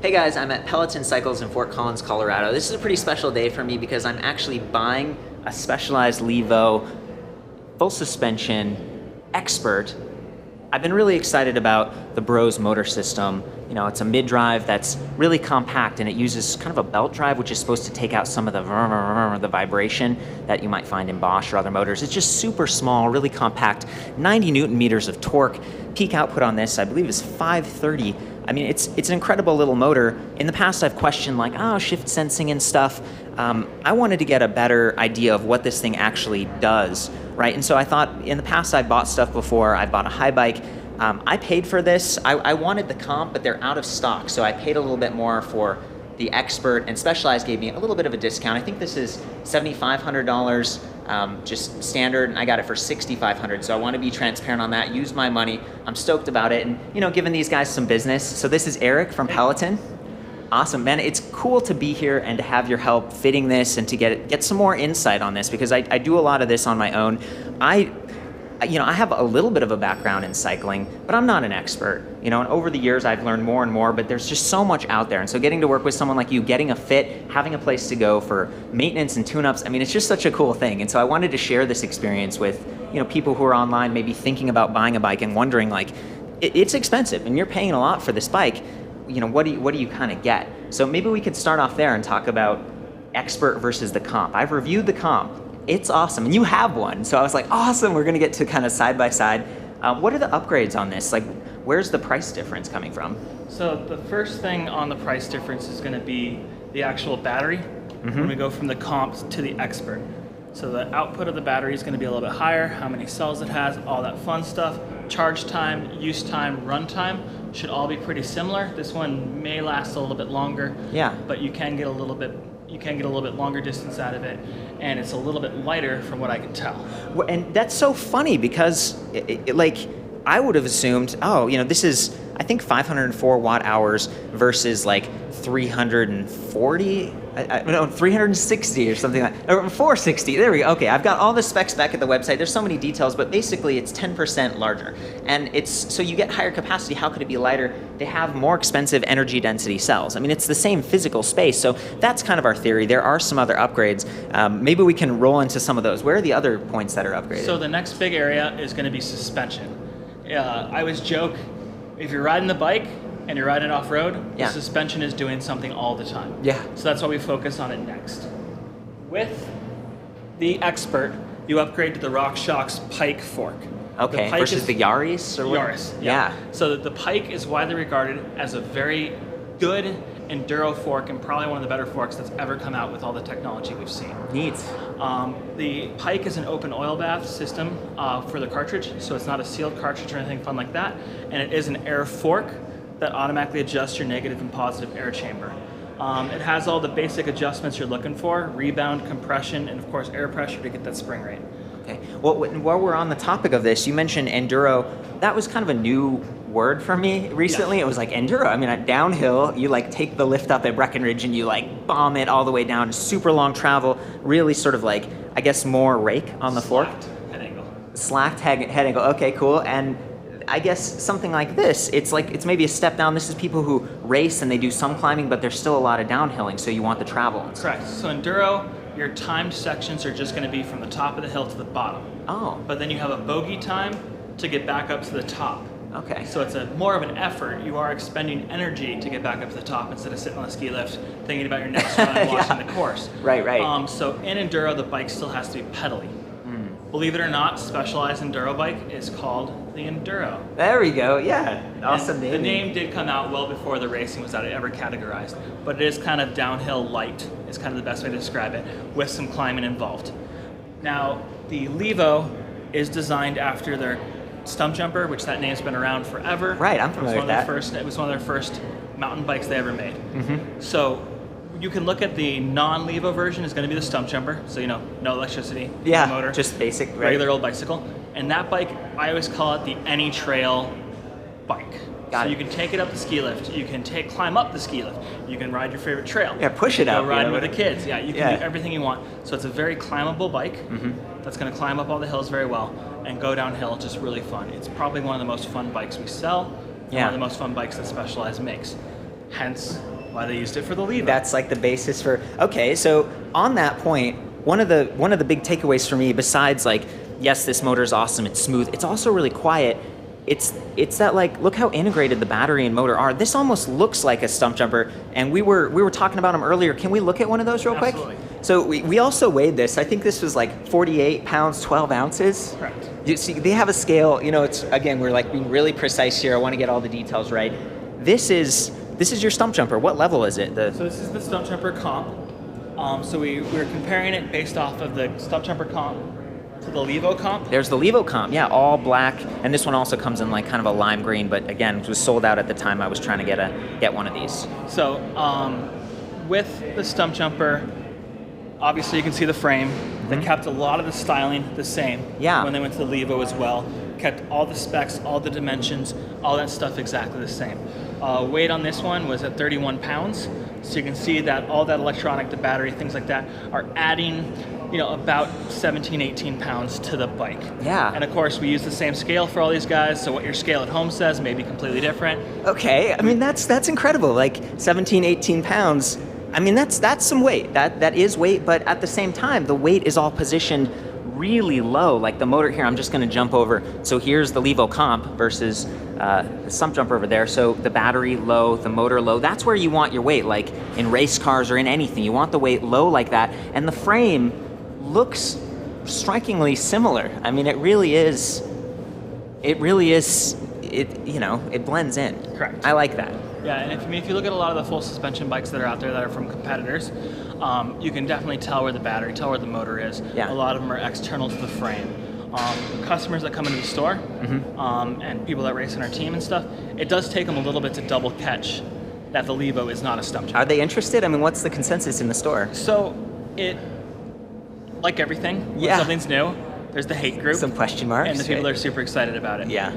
Hey guys, I'm at Peloton Cycles in Fort Collins, Colorado. This is a pretty special day for me because I'm actually buying a specialized Levo full suspension expert. I've been really excited about the Bros motor system. You know, it's a mid-drive that's really compact and it uses kind of a belt drive, which is supposed to take out some of the vibration that you might find in Bosch or other motors. It's just super small, really compact, 90 Newton meters of torque. Peak output on this, I believe, is 530. I mean, it's an incredible little motor. In the past, I've questioned like, shift sensing and stuff. I wanted to get a better idea of what this thing actually does, right? And so I thought, in the past, I've bought stuff before. I bought a high bike. I paid for this. I wanted the comp, but they're out of stock, so I paid a little bit more for the expert, and Specialized gave me a little bit of a discount. I think this is $7,500, just standard, and I got it for $6,500. So I want to be transparent on that. Use my money. I'm stoked about it, and giving these guys some business. So this is Eric from Peloton. Awesome, man. It's cool to be here and to have your help fitting this and to get some more insight on this, because I do a lot of this on my own. I have a little bit of a background in cycling, but I'm not an expert. And over the years I've learned more and more, but there's just so much out there. And so getting to work with someone like you, getting a fit, having a place to go for maintenance and tune-ups, I mean, it's just such a cool thing. And so I wanted to share this experience with, people who are online, maybe thinking about buying a bike and wondering like, it's expensive and you're paying a lot for this bike. What do you kind of get? So maybe we could start off there and talk about expert versus the comp. I've reviewed the comp. It's awesome, and you have one. So I was like, awesome, we're gonna get to kind of side by side. What are the upgrades on this? Like, where's the price difference coming from? So the first thing on the price difference is gonna be the actual battery when we go from the comp to the expert. So the output of the battery is gonna be a little bit higher, how many cells it has, all that fun stuff. Charge time, use time, run time should all be pretty similar. This one may last a little bit longer, but you can get a little bit longer distance out of it, and it's a little bit lighter from what I can tell. And that's so funny because like I would have assumed, this is I think 504 watt hours versus like 340, 360 or something like that, or 460. There we go. Okay, I've got all the specs back at the website. There's so many details, but basically it's 10% larger. And so you get higher capacity. How could it be lighter? They have more expensive energy density cells. I mean, it's the same physical space. So that's kind of our theory. There are some other upgrades. Maybe we can roll into some of those. Where are the other points that are upgraded? So the next big area is going to be suspension. I always joke, if you're riding the bike and you're riding off-road, the suspension is doing something all the time. Yeah. So that's why we focus on it next. With the expert, you upgrade to the RockShox Pike fork. Okay, versus the Yaris? Or what? Yaris, yeah. So the Pike is widely regarded as a very good enduro fork and probably one of the better forks that's ever come out with all the technology we've seen. Neat. The Pike is an open oil bath system for the cartridge, so it's not a sealed cartridge or anything fun like that, and it is an air fork that automatically adjusts your negative and positive air chamber. It has all the basic adjustments you're looking for: rebound, compression, and of course air pressure to get that spring rate. Okay. Well, while we're on the topic of this, you mentioned enduro. That was kind of a new word for me recently. It was like enduro. I mean, at downhill, you like take the lift up at Breckenridge and you like bomb it all the way down. Super long travel. Really sort of like, I guess, more rake on the fork. Head angle. Slacked head angle. Okay, cool. And I guess something like this, it's maybe a step down. This is people who race and they do some climbing, but there's still a lot of downhilling, so you want the travel. Correct. So enduro, your timed sections are just going to be from the top of the hill to the bottom. Oh. But then you have a bogey time to get back up to the top. Okay. So it's more of an effort. You are expending energy to get back up to the top instead of sitting on the ski lift thinking about your next run and watching the course. Right. So in enduro, the bike still has to be pedaling. Believe it or not, Specialized enduro bike is called the Enduro. There we go. Yeah. Awesome name. The name did come out well before the racing was ever categorized, but it is kind of downhill light is kind of the best way to describe it, with some climbing involved. Now, the Levo is designed after their stump jumper, which that name's been around forever. Right, I'm familiar with that. It was one of their first mountain bikes they ever made. So you can look at the non-Levo version is going to be the stump jumper, so no electricity, no motor, just basic, right? Regular old bicycle. And that bike, I always call it the any trail bike. Got it. You can take it up the ski lift. You can climb up the ski lift. You can ride your favorite trail. Yeah, push it up. Go riding with the kids. Yeah, you can do everything you want. So it's a very climbable bike that's going to climb up all the hills very well and go downhill just really fun. It's probably one of the most fun bikes we sell. One of the most fun bikes that Specialized makes. hence why they used it for the Levo. That's like the basis for, okay, so on that point, one of the big takeaways for me, besides like, yes, this motor is awesome, it's smooth, it's also really quiet. It's that, like, look how integrated the battery and motor are. This almost looks like a stump jumper, and we were talking about them earlier. Can we look at one of those real quick? Absolutely. So we also weighed this. I think this was like 48 pounds, 12 ounces. Correct. You see, they have a scale. You know, it's, again, we're like being really precise here. I want to get all the details right. This is your stump jumper. What level is it? So this is the stump jumper comp. So we're comparing it based off of the stump jumper comp to the Levo comp. There's the Levo comp, yeah, all black, and this one also comes in like kind of a lime green, but again, it was sold out at the time I was trying to get one of these. So with the stump jumper, obviously you can see the frame. They kept a lot of the styling the same. Yeah. When they went to the Levo as well, kept all the specs, all the dimensions, all that stuff exactly the same. Weight on this one was at 31 pounds. So you can see that all that electronic, the battery, things like that, are adding, about 17, 18 pounds to the bike. Yeah. And of course, we use the same scale for all these guys, so what your scale at home says may be completely different. Okay, I mean, that's incredible. Like 17, 18 pounds. I mean, that's some weight. That is weight, but at the same time, the weight is all positioned really low. Like the motor here, I'm just gonna jump over. So here's the Levo comp versus the stump jumper over there. So the battery low, the motor low. That's where you want your weight, like in race cars or in anything. You want the weight low like that. And the frame looks strikingly similar. I mean, it really is, it blends in. Correct. I like that. Yeah, and if you look at a lot of the full suspension bikes that are out there that are from competitors, you can definitely tell where the battery, tell where the motor is. Yeah. A lot of them are external to the frame. Customers that come into the store and people that race in our team and stuff, it does take them a little bit to double catch that the Levo is not a stump jumper. Are they interested? I mean, what's the consensus in the store? So it, like everything, when Yeah. something's new, there's the hate group. Some question marks. And the people that right? are super excited about it. Yeah.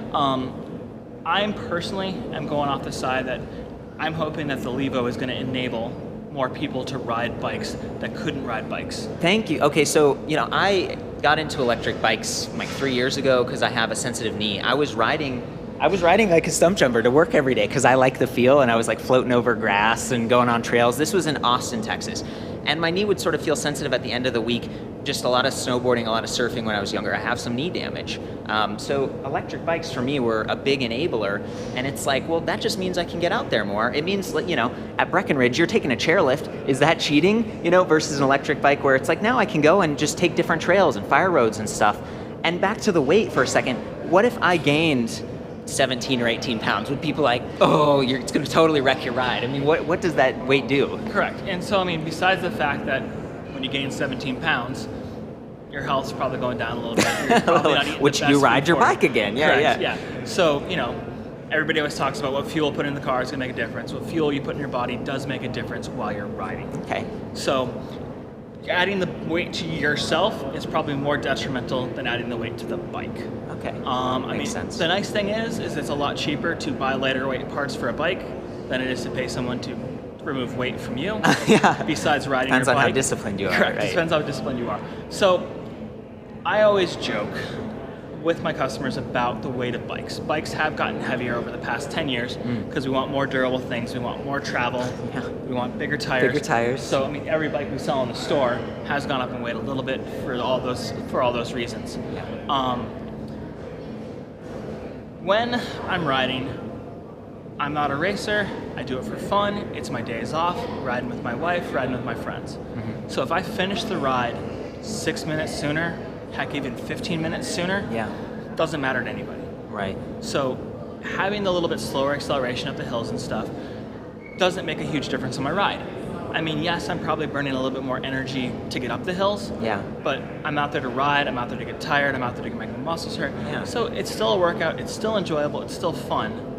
I'm personally am going off the side that I'm hoping that the Levo is going to enable more people to ride bikes that couldn't ride bikes. Thank you. Okay, so I got into electric bikes like 3 years ago because I have a sensitive knee. I was riding like a stump jumper to work every day because I like the feel, and I was like floating over grass and going on trails. This was in Austin, Texas. And my knee would sort of feel sensitive at the end of the week. Just a lot of snowboarding, a lot of surfing when I was younger. I have some knee damage. So electric bikes for me were a big enabler. And it's like, well, that just means I can get out there more. It means, at Breckenridge, you're taking a chairlift. Is that cheating, versus an electric bike where it's like, now I can go and just take different trails and fire roads and stuff. And back to the weight for a second. What if I gained 17 or 18 pounds? Would people like, oh, it's going to totally wreck your ride? I mean, what does that weight do? Correct. And so, I mean, besides the fact that when you gain 17 pounds, your health's probably going down a little bit. You're probably not eating Which the best you ride food your for it. bike again. Yeah, Correct, yeah. So, everybody always talks about what fuel put in the car is going to make a difference. What fuel you put in your body does make a difference while you're riding. Okay. So, adding the weight to yourself is probably more detrimental than adding the weight to the bike. Okay. Makes sense. The nice thing is it's a lot cheaper to buy lighter weight parts for a bike than it is to pay someone to remove weight from you. Yeah. Besides riding Depends your bike. on how disciplined you are. Correct. Right? Depends how disciplined you are. So I always joke with my customers about the weight of bikes. Bikes have gotten heavier over the past 10 years because we want more durable things. We want more travel. Yeah. We want bigger tires. Bigger tires. So I mean, every bike we sell in the store has gone up in weight a little bit for all those reasons. Yeah. When I'm riding, I'm not a racer. I do it for fun. It's my days off, riding with my wife, riding with my friends. So if I finish the ride 6 minutes sooner, heck, even 15 minutes sooner, Yeah. doesn't matter to anybody. Right. So having the little bit slower acceleration up the hills and stuff doesn't make a huge difference on my ride. I mean, yes, I'm probably burning a little bit more energy to get up the hills, Yeah. but I'm out there to ride, I'm out there to get tired, I'm out there to make my muscles hurt. Yeah. So it's still a workout, it's still enjoyable, it's still fun.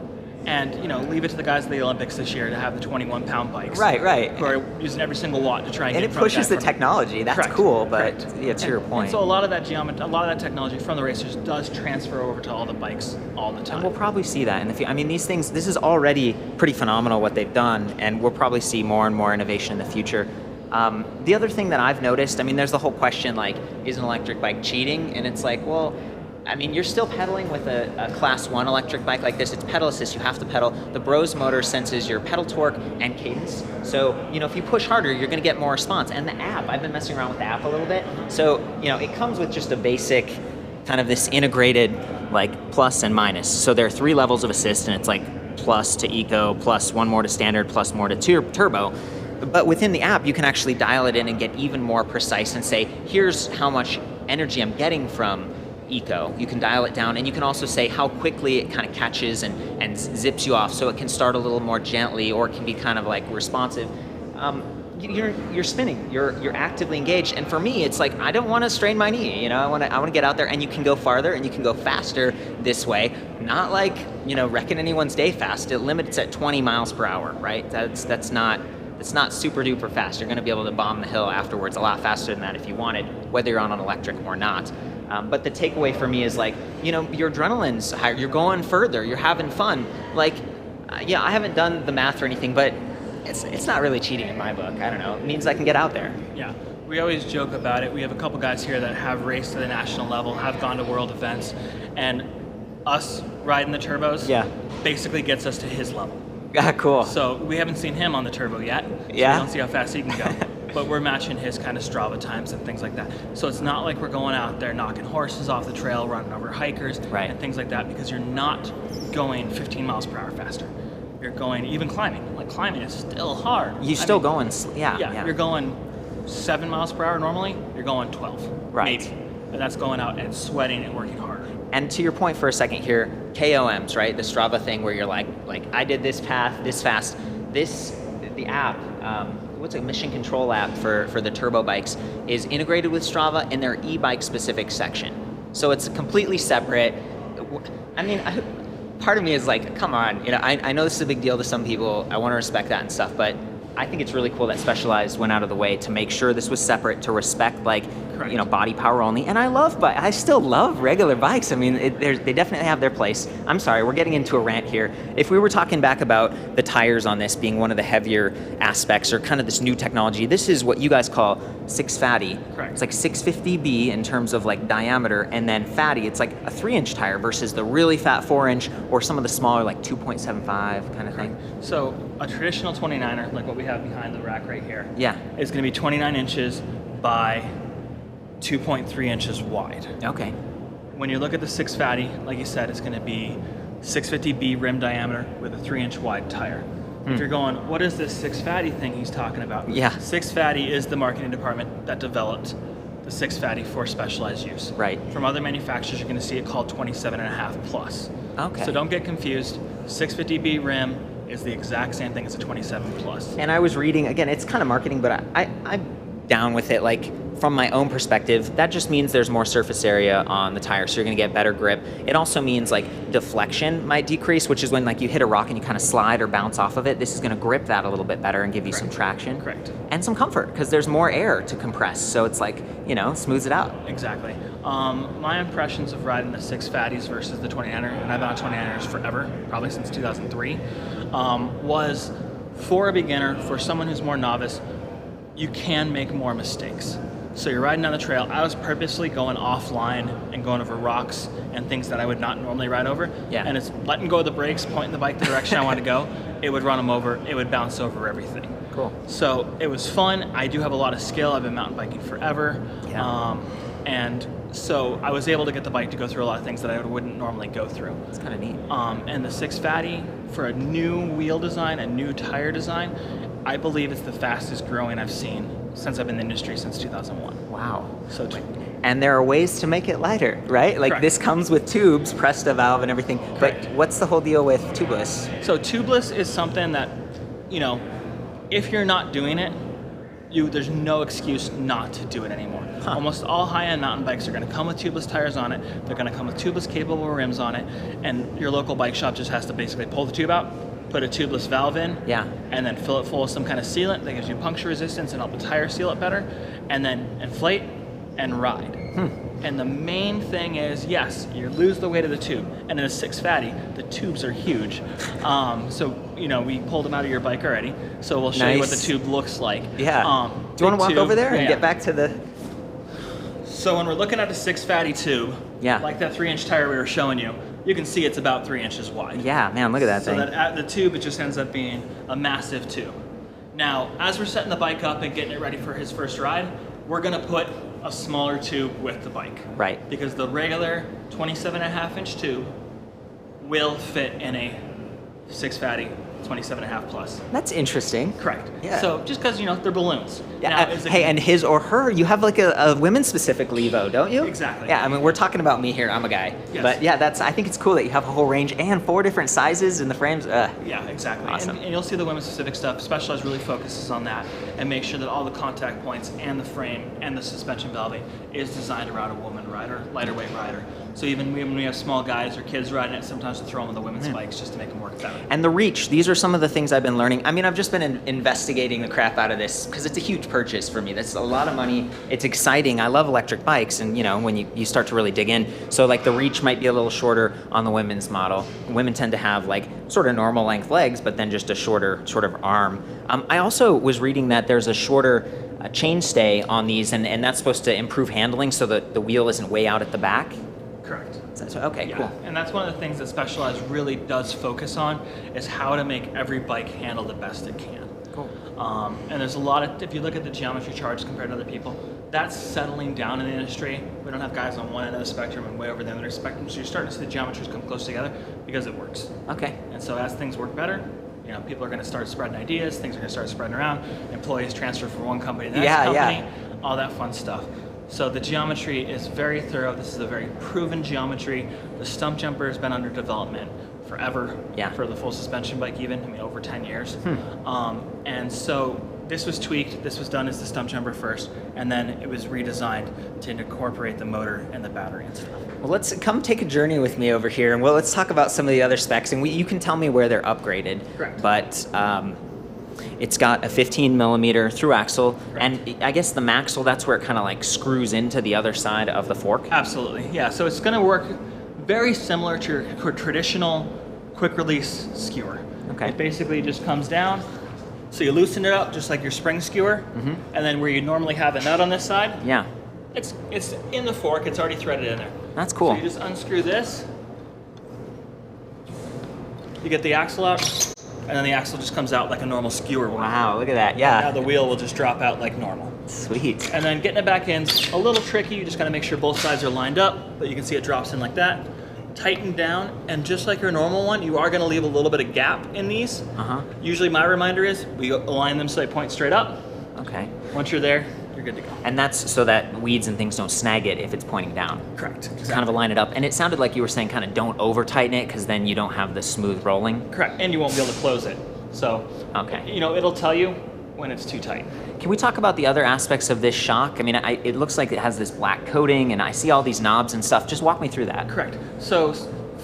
And, leave it to the guys at the Olympics this year to have the 21-pound bikes. Right. Who are using every single watt to try and And get it in front of pushes that the from- technology. That's Correct. cool, but Correct. yeah, to your point. And so a lot of that technology from the racers does transfer over to all the bikes all the time. And we'll probably see that in the future. I mean, these things, this is already pretty phenomenal what they've done, and we'll probably see more and more innovation in the future. The other thing that I've noticed, I mean, there's the whole question, like, is an electric bike cheating? And it's like, well, I mean, you're still pedaling with a class 1 electric bike like this. It's pedal assist, you have to pedal. The Bros motor senses your pedal torque and cadence. So, if you push harder, you're gonna get more response. And the app, I've been messing around with the app a little bit. So, it comes with just a basic, kind of this integrated, like, plus and minus. So there are 3 levels of assist, and it's like plus to eco, plus 1 more to standard, plus more to turbo. But within the app, you can actually dial it in and get even more precise and say, here's how much energy I'm getting from eco. You can dial it down, and you can also say how quickly it kind of catches and zips you off, so it can start a little more gently, or it can be kind of like responsive. You're spinning, you're actively engaged, and for me, it's like I don't want to strain my knee. I want to get out there, and you can go farther and you can go faster this way. Not like wrecking anyone's day fast. It limits at 20 miles per hour, right? That's not super duper fast. You're going to be able to bomb the hill afterwards a lot faster than that if you wanted, whether you're on an electric or not. But the takeaway for me is like, your adrenaline's higher, you're going further, you're having fun. Like, I haven't done the math or anything, but it's not really cheating in my book. I don't know. It means I can get out there. Yeah. We always joke about it. We have a couple guys here that have raced to the national level, have gone to world events, and us riding the turbos basically gets us to his level. Cool. So we haven't seen him on the turbo yet. So we don't see how fast he can go. But we're matching his kind of Strava times and things like that. So it's not like we're going out there knocking horses off the trail, running over hikers, and things like that, because you're not going 15 miles per hour faster. You're going, even climbing. Like, climbing is still hard. Going, You're going 7 miles per hour normally. You're going 12, maybe. And that's going out and sweating and working harder. And to your point for a second here, KOMs, right? The Strava thing where you're like I did this path this fast. The app, what's a mission control app for the turbo bikes, is integrated with Strava in their e-bike specific section. So it's completely separate. I mean, part of me is like, come on, I know this is a big deal to some people. I want to respect that and stuff, but I think it's really cool that Specialized went out of the way to make sure this was separate, to respect body power only. And I still love regular bikes. I mean, they definitely have their place. I'm sorry, we're getting into a rant here. If we were talking back about the tires on this being one of the heavier aspects, or kind of this new technology, this is what you guys call 6 fatty. Correct. It's like 650B in terms of like diameter, and then fatty, it's like a 3-inch tire versus the really fat 4-inch, or some of the smaller like 2.75 kind of thing. So a traditional 29er, like what we have behind the rack right here, is going to be 29 inches by 2.3 inches wide. Okay. When you look at the 6 fatty, like you said, it's going to be 650B rim diameter with a 3-inch wide tire. If you're going, what is this 6 fatty thing he's talking about? 6 fatty is the marketing department that developed the 6 fatty for Specialized use. Right. From other manufacturers, you're going to see it called 27.5 plus. Okay. So don't get confused. 650B rim is the exact same thing as a 27 plus. And I was reading, again, it's kind of marketing, but I'm down with it. Like, from my own perspective, that just means there's more surface area on the tire, so you're going to get better grip. It also means like deflection might decrease, which is when like you hit a rock and you kind of slide or bounce off of it. This is going to grip that a little bit better and give you some traction. Correct. And some comfort, because there's more air to compress, so it's like, smooths it out. Exactly. My impressions of riding the 6 fatties versus the 29er, and I've been on 29ers forever, probably since 2003, was for a beginner, for someone who's more novice, you can make more mistakes. So you're riding down the trail. I was purposely going offline and going over rocks and things that I would not normally ride over. And it's letting go of the brakes, pointing the bike the direction I want to go. It would run them over. It would bounce over everything. Cool. So it was fun. I do have a lot of skill. I've been mountain biking forever. And so I was able to get the bike to go through a lot of things that I wouldn't normally go through. It's kind of neat. And the 6 fatty, for a new wheel design, a new tire design, I believe it's the fastest growing I've seen since I've been in the industry since 2001. Wow. So, and there are ways to make it lighter, right? Like, this comes with tubes, Presta valve and everything. Correct. But what's the whole deal with tubeless? So tubeless is something that, if you're not doing it, there's no excuse not to do it anymore. Almost all high-end mountain bikes are going to come with tubeless tires on it. They're going to come with tubeless capable rims on it, and your local bike shop just has to basically pull the tube out, put a tubeless valve in, and then fill it full of some kind of sealant that gives you puncture resistance and help the tire seal it better, and then inflate and ride. And the main thing is, yes, you lose the weight of the tube. And in a 6 fatty, the tubes are huge. So, we pulled them out of your bike already. So we'll show you what the tube looks like. Do you want to walk over there and get back to the... So when we're looking at a 6 fatty tube, Yeah. like that 3-inch tire we were showing you, you can see it's about 3 inches wide. Yeah, man, look at that So thing. that at the tube, it just ends up being a massive tube. Now, as we're setting the bike up and getting it ready for his first ride, we're gonna put a smaller tube with the bike. Right. Because the regular 27.5-inch tube will fit in a 6 fatty 27.5 plus. That's interesting. Correct. Yeah. So just because, they're balloons. Yeah. Now, is it- Hey, and his or her, you have like a women's specific Levo, don't you? Exactly. Yeah, I mean, we're talking about me here. I'm a guy. Yes. But yeah, I think it's cool that you have a whole range and 4 different sizes in the frames. Yeah, exactly. Awesome. And you'll see the women's specific stuff. Specialized really focuses on that and make sure that all the contact points and the frame and the suspension velvet is designed around a woman rider, lighter weight rider. So even when we have small guys or kids riding it, sometimes we throw them on the women's bikes just to make them work better. And the reach, these are some of the things I've been learning. I mean, I've just been investigating the crap out of this because it's a huge purchase for me. That's a lot of money. It's exciting. I love electric bikes, and when you start to really dig in. So like the reach might be a little shorter on the women's model. Women tend to have like sort of normal length legs, but then just a shorter sort of arm. I also was reading that there's a shorter chainstay on these, and that's supposed to improve handling so that the wheel isn't way out at the back. Correct. So, okay, Yeah, cool. and that's one of the things that Specialized really does focus on is how to make every bike handle the best it can. Cool. And there's a lot of, if you look at the geometry charts compared to other people, that's settling down in the industry. We don't have guys on one end of the spectrum and way over the other spectrum, so you're starting to see the geometries come close together because it works. Okay. And so as things work better, people are going to start spreading ideas, things are going to start spreading around, employees transfer from one company to the next company, all that fun stuff. So the geometry is very thorough. This is a very proven geometry. The stump jumper has been under development forever. Yeah. For the full suspension bike even, over 10 years. And so this was tweaked, this was done as the stump jumper first, and then it was redesigned to incorporate the motor and the battery and stuff. Well, let's come take a journey with me over here, and let's talk about some of the other specs, and you can tell me where they're upgraded. Correct. But it's got a 15 millimeter through axle, and I guess the maxle, that's where it kind of like screws into the other side of the fork. Absolutely, yeah. So it's going to work very similar to your traditional quick release skewer. Okay. It basically just comes down. So you loosen it up just like your spring skewer, and then where you normally have a nut on this side, Yeah, it's in the fork. It's already threaded in there. that's cool. So you just unscrew this. You get the axle out, and then the axle just comes out like a normal skewer would. Wow, look at that. Now Yeah, the wheel will just drop out like normal. sweet. And then getting it back in's a little tricky. You just gotta make sure both sides are lined up, but you can see it drops in like that. Tighten down, and just like your normal one, you are gonna leave a little bit of gap in these. Usually my reminder is we align them so they point straight up. Okay. Once you're there, you're good to go. And that's so that weeds and things don't snag it if it's pointing down. Correct. Just kind of align it up. And it sounded like you were saying kind of don't over tighten it because then you don't have the smooth rolling. Correct, and you won't be able to close it. So, Okay. it'll tell you when it's too tight. Can we talk about the other aspects of this shock? I mean, it looks like it has this black coating, and I see all these knobs and stuff. Just walk me through that. Correct. So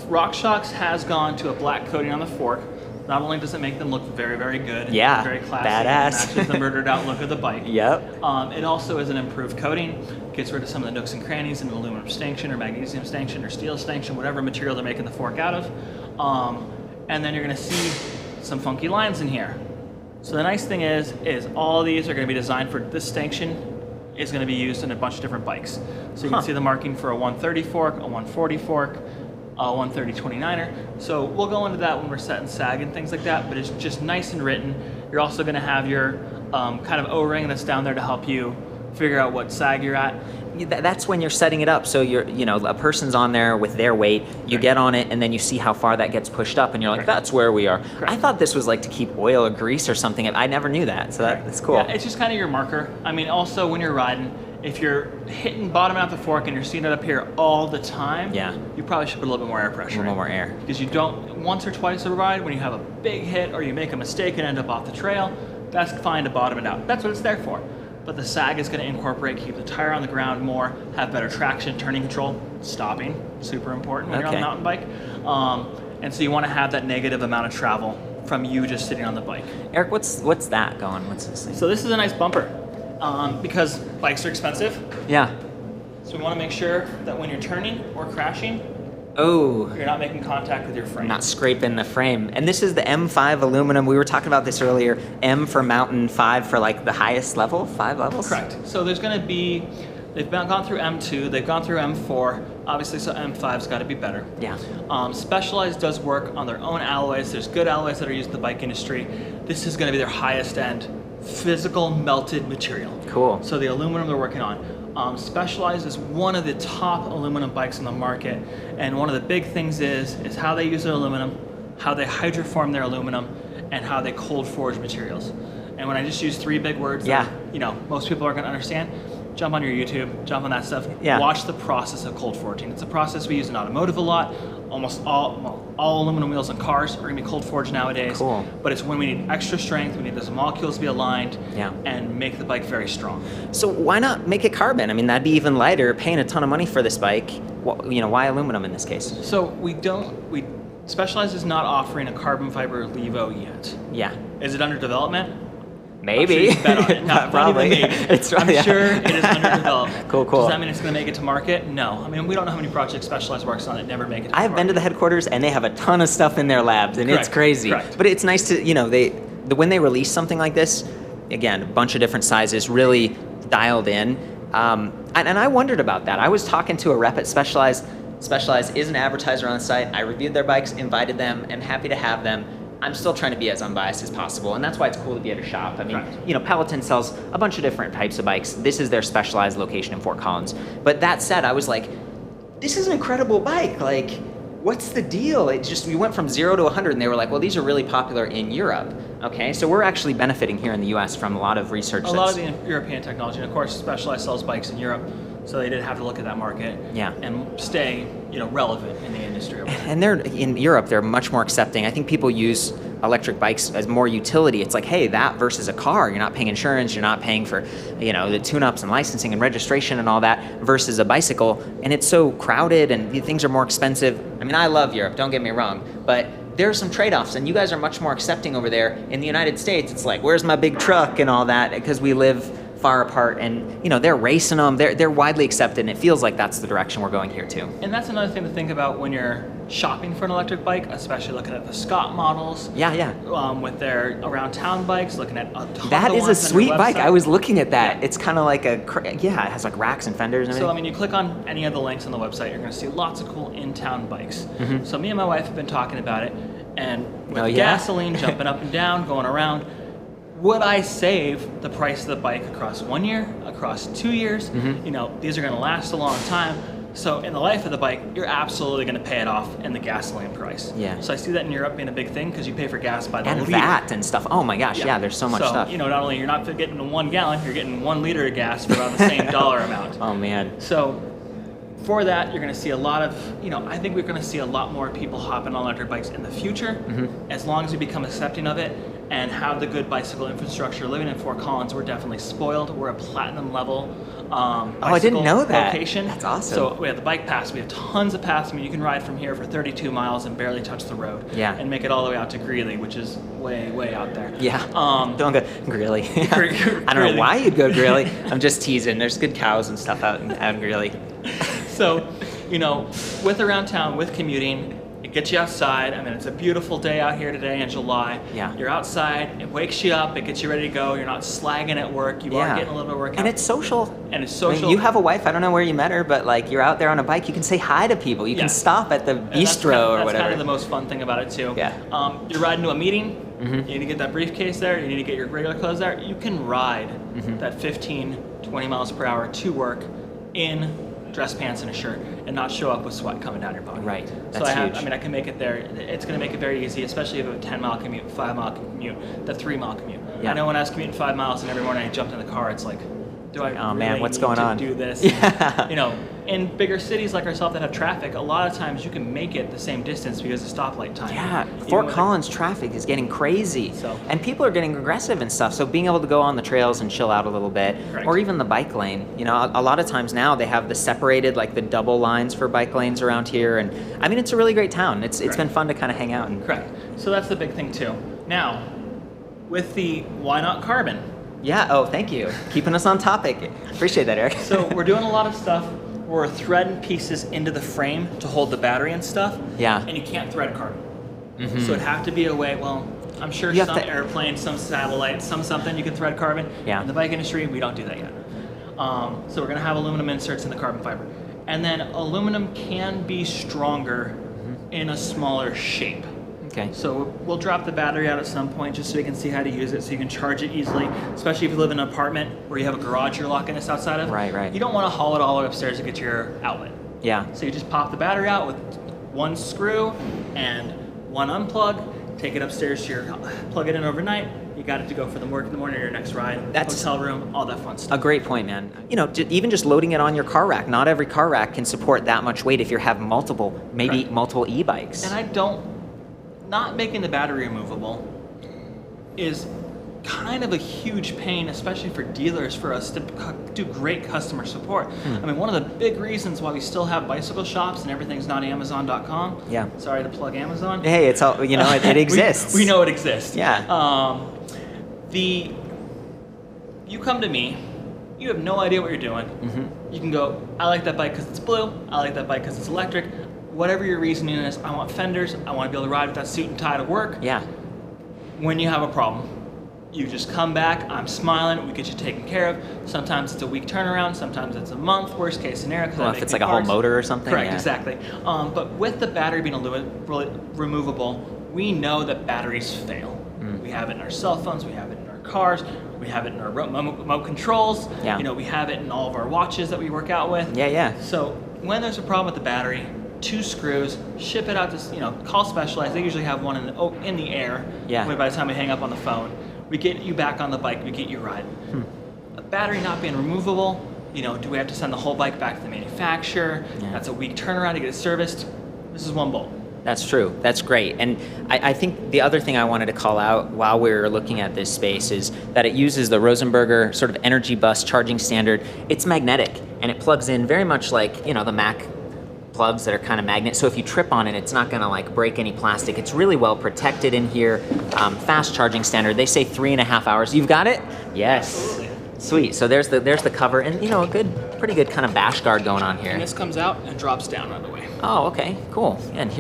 RockShox has gone to a black coating on the fork. Not only does it make them look very, very good, and Yeah, very classy, badass. and matches the murdered out look of the bike. Yep. It also is an improved coating. Gets rid of some of the nooks and crannies in aluminum stanchion or magnesium stanchion or steel stanchion, whatever material they're making the fork out of. And then you're going to see some funky lines in here. So the nice thing is all these are going to be designed for this stanchion is going to be used in a bunch of different bikes. So you can see the marking for a 130 fork, a 140 fork, a 130 29er. So we'll go into that when we're setting sag and things like that, but it's just nice and written. You're also going to have your kind of O-ring that's down there to help you figure out what sag you're at. That's when you're setting it up. So a person's on there with their weight. You get on it, and then you see how far that gets pushed up, and you're like, that's where we are. I thought this was like to keep oil or grease or something. I never knew that, so that's cool. Yeah, it's just kind of your marker. I mean, also when you're riding, if you're hitting bottom out the fork and you're seeing it up here all the time, you probably should put a little bit more air pressure. A little more air. Because you don't, once or twice a ride, when you have a big hit or you make a mistake and end up off the trail, that's fine to bottom it out. That's what it's there for. But the sag is going to incorporate, keep the tire on the ground more, have better traction, turning control, stopping, super important when you're on a mountain bike. And so you want to have that negative amount of travel from you just sitting on the bike. Eric, what's that going? What's this thing? So this is a nice bumper because bikes are expensive. Yeah. So we want to make sure that when you're turning or crashing, Oh. you're not making contact with your frame. Not scraping the frame. And this is the M5 aluminum. We were talking about this earlier. M for mountain, 5 for like the highest level, 5 levels? Correct. So there's going to be they've gone through M2, they've gone through M4, obviously, so M5's got to be better. Yeah. Specialized does work on their own alloys. There's good alloys that are used in the bike industry. This is going to be their highest end physical melted material. Cool. So the aluminum they're working on. Specialized is one of the top aluminum bikes on the market, and one of the big things is how they use their aluminum, how they hydroform their aluminum, and how they cold forge materials. And when I just use 3 big words that, most people are going to understand, jump on your YouTube, jump on that stuff, watch the process of cold forging. It's a process we use in automotive a lot. Almost all aluminum wheels in cars are going to be cold forged nowadays. Cool. But it's when we need extra strength, we need those molecules to be aligned, and make the bike very strong. So why not make it carbon? I mean, that'd be even lighter, paying a ton of money for this bike. Why aluminum in this case? So Specialized is not offering a carbon fiber Levo yet. Yeah. Is it under development? Maybe. I'm sure you bet on it. No, probably. Maybe. I'm sure it is under development. Cool. Does that mean it's going to make it to market? No. I mean, we don't know how many projects Specialized works on that never make it to market. I've been to the headquarters, and they have a ton of stuff in their labs, and it's crazy. Correct. But it's nice to, when they release something like this, again, a bunch of different sizes, really dialed in. And I wondered about that. I was talking to a rep at Specialized. Specialized is an advertiser on the site. I reviewed their bikes, invited them, and happy to have them. I'm still trying to be as unbiased as possible, and that's why it's cool to be at a shop. I mean, Peloton sells a bunch of different types of bikes. This is their Specialized location in Fort Collins. But that said, I was like, this is an incredible bike. Like, what's the deal? We went from 0 to 100, and they were like, well, these are really popular in Europe. Okay, so we're actually benefiting here in the U.S. from a lot of research. A lot of the European technology, and of course, Specialized sells bikes in Europe. So they did have to look at that market and stay, relevant in the industry. And in Europe, they're much more accepting. I think people use electric bikes as more utility. It's like, hey, that versus a car. You're not paying insurance. You're not paying for, the tune-ups and licensing and registration and all that versus a bicycle. And it's so crowded and things are more expensive. I mean, I love Europe. Don't get me wrong, but there are some trade-offs, and you guys are much more accepting over there. In the United States, it's like, where's my big truck and all that, because we live far apart, and they're racing them. They're widely accepted, and it feels like that's the direction we're going here too. And that's another thing to think about when you're shopping for an electric bike, especially looking at the Scott models. With their around town bikes, looking at a ton that of is a sweet bike. website. I was looking at that. Yeah. It's kind of like it has like racks and fenders and everything. So I mean, you click on any of the links on the website, you're going to see lots of cool in-town bikes. Mm-hmm. So me and my wife have been talking about it, and with gasoline jumping up and down, going around, would I save the price of the bike across 1 year, across 2 years? Mm-hmm. These are going to last a long time. So in the life of the bike, you're absolutely going to pay it off in the gasoline price. Yeah. So I see that in Europe being a big thing because you pay for gas by the and liter. VAT and stuff. Oh my gosh, yeah, there's so much stuff. Not only you're not getting 1 gallon, you're getting 1 liter of gas for about the same dollar amount. Oh man. So for that, you're going to see a lot of, I think we're going to see a lot more people hopping on electric bikes in the future, as long as we become accepting of it and have the good bicycle infrastructure. Living in Fort Collins, we're definitely spoiled. We're a platinum level I didn't know that. location. That's awesome. So we have the bike pass. We have tons of paths. I mean, you can ride from here for 32 miles and barely touch the road. Yeah. And make it all the way out to Greeley, which is way, way out there. Yeah. Don't go Greeley. Greeley. I don't know why you'd go Greeley. I'm just teasing. There's good cows and stuff out in Greeley. So, with around town, with commuting, it gets you outside. I mean, it's a beautiful day out here today in July. Yeah. You're outside. It wakes you up. It gets you ready to go. You're not slagging at work. You are getting a little bit of work out. And it's social. And it's social. I mean, you have a wife. I don't know where you met her, but like you're out there on a bike. You can say hi to people. You can stop at the bistro or whatever. That's kind of the most fun thing about it too. Yeah. You're riding to a meeting. Mm-hmm. You need to get that briefcase there. You need to get your regular clothes there. You can ride that 15, 20 miles per hour to work in dress pants and a shirt and not show up with sweat coming down your body. Right. That's huge. I can make it there. It's going to make it very easy, especially if you have a 10-mile commute, 5-mile commute, the 3-mile commute. Yeah. I know when I was commuting 5 miles and every morning I jumped in the car, it's like, do I really what's need going to on? do this? Yeah. In bigger cities like ourselves that have traffic, a lot of times you can make it the same distance because of stoplight time. Yeah, Fort Collins traffic is getting crazy. And people are getting aggressive and stuff, so being able to go on the trails and chill out a little bit, or even the bike lane. A lot of times now they have the separated, like the double lines for bike lanes around here, and I mean, it's a really great town. It's been fun to kind of hang out. Correct. So that's the big thing too. Now, with the why not carbon? Yeah, thank you. Keeping us on topic. Appreciate that, Eric. So we're doing a lot of stuff. We're threading pieces into the frame to hold the battery and stuff. Yeah. And you can't thread carbon. So it'd have to be a way, I'm sure some airplanes, some satellites, something you can thread carbon. Yeah. In the bike industry, we don't do that yet. So we're going to have aluminum inserts in the carbon fiber. And then aluminum can be stronger in a smaller shape. Okay. So we'll drop the battery out at some point just so you can see how to use it, so you can charge it easily, especially if you live in an apartment where you have a garage you're locking this outside of. Right. You don't want to haul it all the way upstairs to get to your outlet. Yeah. So you just pop the battery out with one screw and one unplug, take it upstairs to your, plug it in overnight, you got it to go for the work in the morning or your next ride, hotel room, all that fun stuff. A great point, man. You know, even just loading it on your car rack, not every car rack can support that much weight if you have multiple e-bikes. And not making the battery removable is kind of a huge pain, especially for dealers, for us to do great customer support. I mean, one of the big reasons why we still have bicycle shops and everything's not Amazon.com. Yeah. Sorry to plug Amazon. Hey, it's all, you know, it exists. we know it exists. Yeah. You come to me, you have no idea what you're doing. You can go, I like that bike because it's blue, I like that bike because it's electric. Whatever your reasoning is, I want fenders, I want to be able to ride with that suit and tie to work. Yeah. When you have a problem, you just come back, I'm smiling, we get you taken care of. Sometimes it's a week turnaround, sometimes it's a month, worst case scenario. Well, if it's like a whole motor or something. Correct, yeah. exactly. But with the battery being removable, we know that batteries fail. We have it in our cell phones, we have it in our cars, we have it in our remote controls. Yeah. You know, we have it in all of our watches that we work out with. Yeah. So when there's a problem with the battery, 2 screws, ship it out to, call Specialized. They usually have one in the air. Yeah. By the time we hang up on the phone, we get you back on the bike, we get you riding. A battery not being removable, do we have to send the whole bike back to the manufacturer? Yeah. That's a week turnaround to get it serviced. This is one bolt. That's true. That's great. And I think the other thing I wanted to call out while we were looking at this space is that it uses the Rosenberger sort of energy bus charging standard. It's magnetic, and it plugs in very much like, the Mac plugs that are kind of magnet. So if you trip on it, it's not going to like break any plastic. It's really well protected in here. Fast charging standard. They say 3.5 hours. You've got it? Yes. Absolutely. Sweet. So there's the cover, and a pretty good kind of bash guard going on here. And this comes out and drops down right away. Oh, okay, cool. Yeah, and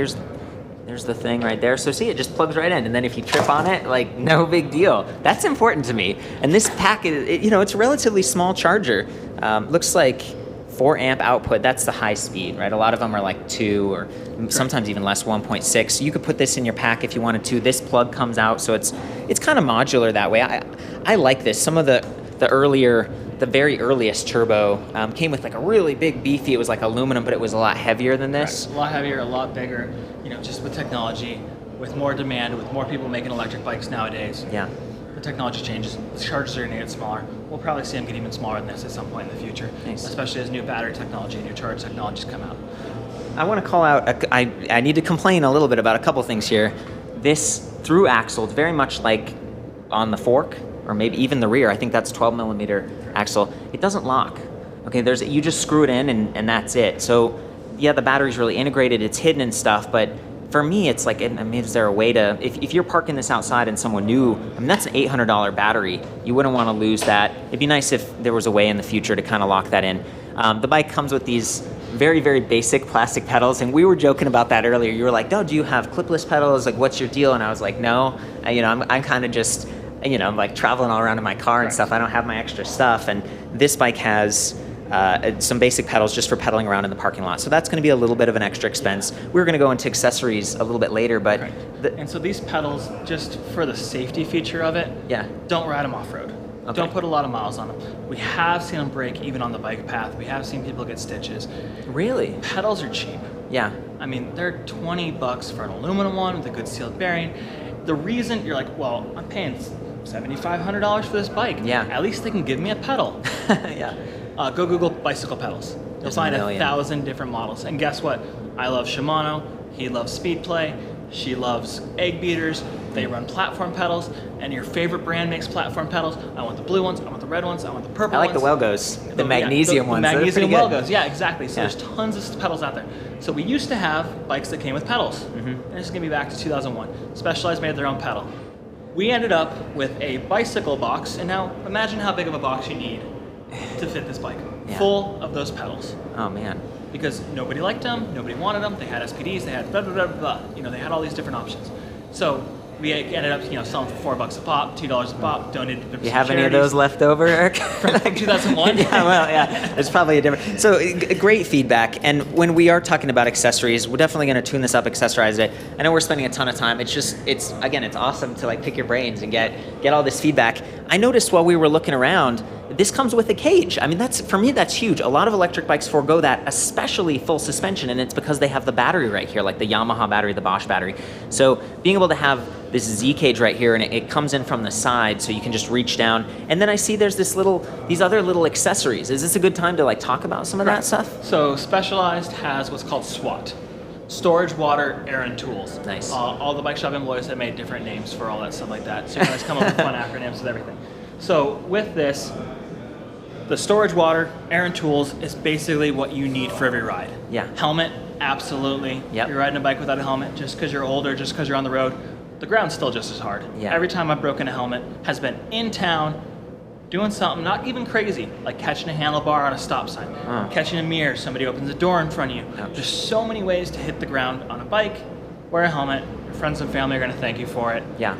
there's the thing right there. So see, it just plugs right in, and then if you trip on it, like no big deal. That's important to me. And this pack is, it's a relatively small charger. Looks like 4 amp output. That's the high speed, right? A lot of them are like 2 or sometimes even less, 1.6. You could put this in your pack if you wanted to. This plug comes out, so it's kind of modular that way. I like this. Some of the very earliest turbo came with like a really big beefy. It was like aluminum, but it was a lot heavier than this. Right. A lot heavier, a lot bigger. Just with technology, with more demand, with more people making electric bikes nowadays. Yeah. The technology changes. The chargers are going to get smaller. We'll probably see them get even smaller than this at some point in the future. Nice. Especially as new battery technology and new charge technologies come out. I want to call out. I need to complain a little bit about a couple things here. This through axle, it's very much like on the fork, or maybe even the rear. I think that's 12 millimeter axle. It doesn't lock. Okay, you just screw it in and that's it. So yeah, the battery's really integrated. It's hidden and stuff, but for me, it's like, is there a way to, if you're parking this outside and someone knew, that's an $800 battery. You wouldn't want to lose that. It'd be nice if there was a way in the future to kind of lock that in. The bike comes with these very, very basic plastic pedals, and we were joking about that earlier. You were like, "No, do you have clipless pedals? Like, what's your deal?" And I was like, "No, I'm kind of just, I'm like traveling all around in my car and stuff. I don't have my extra stuff." And this bike has some basic pedals just for pedaling around in the parking lot. So that's going to be a little bit of an extra expense. We're going to go into accessories a little bit later, but... And so these pedals, just for the safety feature of it, don't ride them off-road. Okay. Don't put a lot of miles on them. We have seen them break even on the bike path. We have seen people get stitches. Really? Pedals are cheap. Yeah. They're $20 for an aluminum one with a good sealed bearing. The reason you're like, well, I'm paying $7,500 for this bike. Yeah. At least they can give me a pedal. Yeah. Go Google bicycle pedals. You'll find 1,000 different models. And guess what? I love Shimano. He loves Speedplay. She loves egg beaters. They run platform pedals. And your favorite brand makes platform pedals. I want the blue ones. I want the red ones. I want the purple ones. I like the Welgos. The magnesium ones. The magnesium Welgos. Yeah, exactly. So there's tons of pedals out there. So we used to have bikes that came with pedals. And this is going to be back to 2001. Specialized made their own pedal. We ended up with a bicycle box. And now imagine how big of a box you need to fit this bike, full of those pedals. Oh man! Because nobody liked them, nobody wanted them. They had SPDs, they had blah blah blah blah. They had all these different options. So We ended up, selling for $4 a pop, $2 a pop, donated to You have any of those left over, Eric? From 2001? Yeah, well, yeah. It's probably a different. So great feedback. And when we are talking about accessories, we're definitely going to tune this up, accessorize it. I know we're spending a ton of time. It's awesome to like pick your brains and get all this feedback. I noticed while we were looking around, this comes with a cage. I mean, for me, that's huge. A lot of electric bikes forego that, especially full suspension, and it's because they have the battery right here, like the Yamaha battery, the Bosch battery. So being able to have this Z cage right here, and it comes in from the side, so you can just reach down. And then I see there's these other little accessories. Is this a good time to like talk about some of that stuff? So Specialized has what's called SWAT. Storage, water, air, and tools. Nice. All the bike shop employees have made different names for all that stuff like that. So you guys come up with fun acronyms with everything. So with this, the storage, water, air, and tools is basically what you need for every ride. Yeah. Helmet, absolutely. Yep. You're riding a bike without a helmet, just because you're older, just because you're on the road, the ground's still just as hard. Yeah. Every time I've broken a helmet has been in town, doing something not even crazy, like catching a handlebar on a stop sign, catching a mirror, somebody opens a door in front of you. Ouch. There's so many ways to hit the ground on a bike. Wear a helmet. Your friends and family are going to thank you for it. Yeah.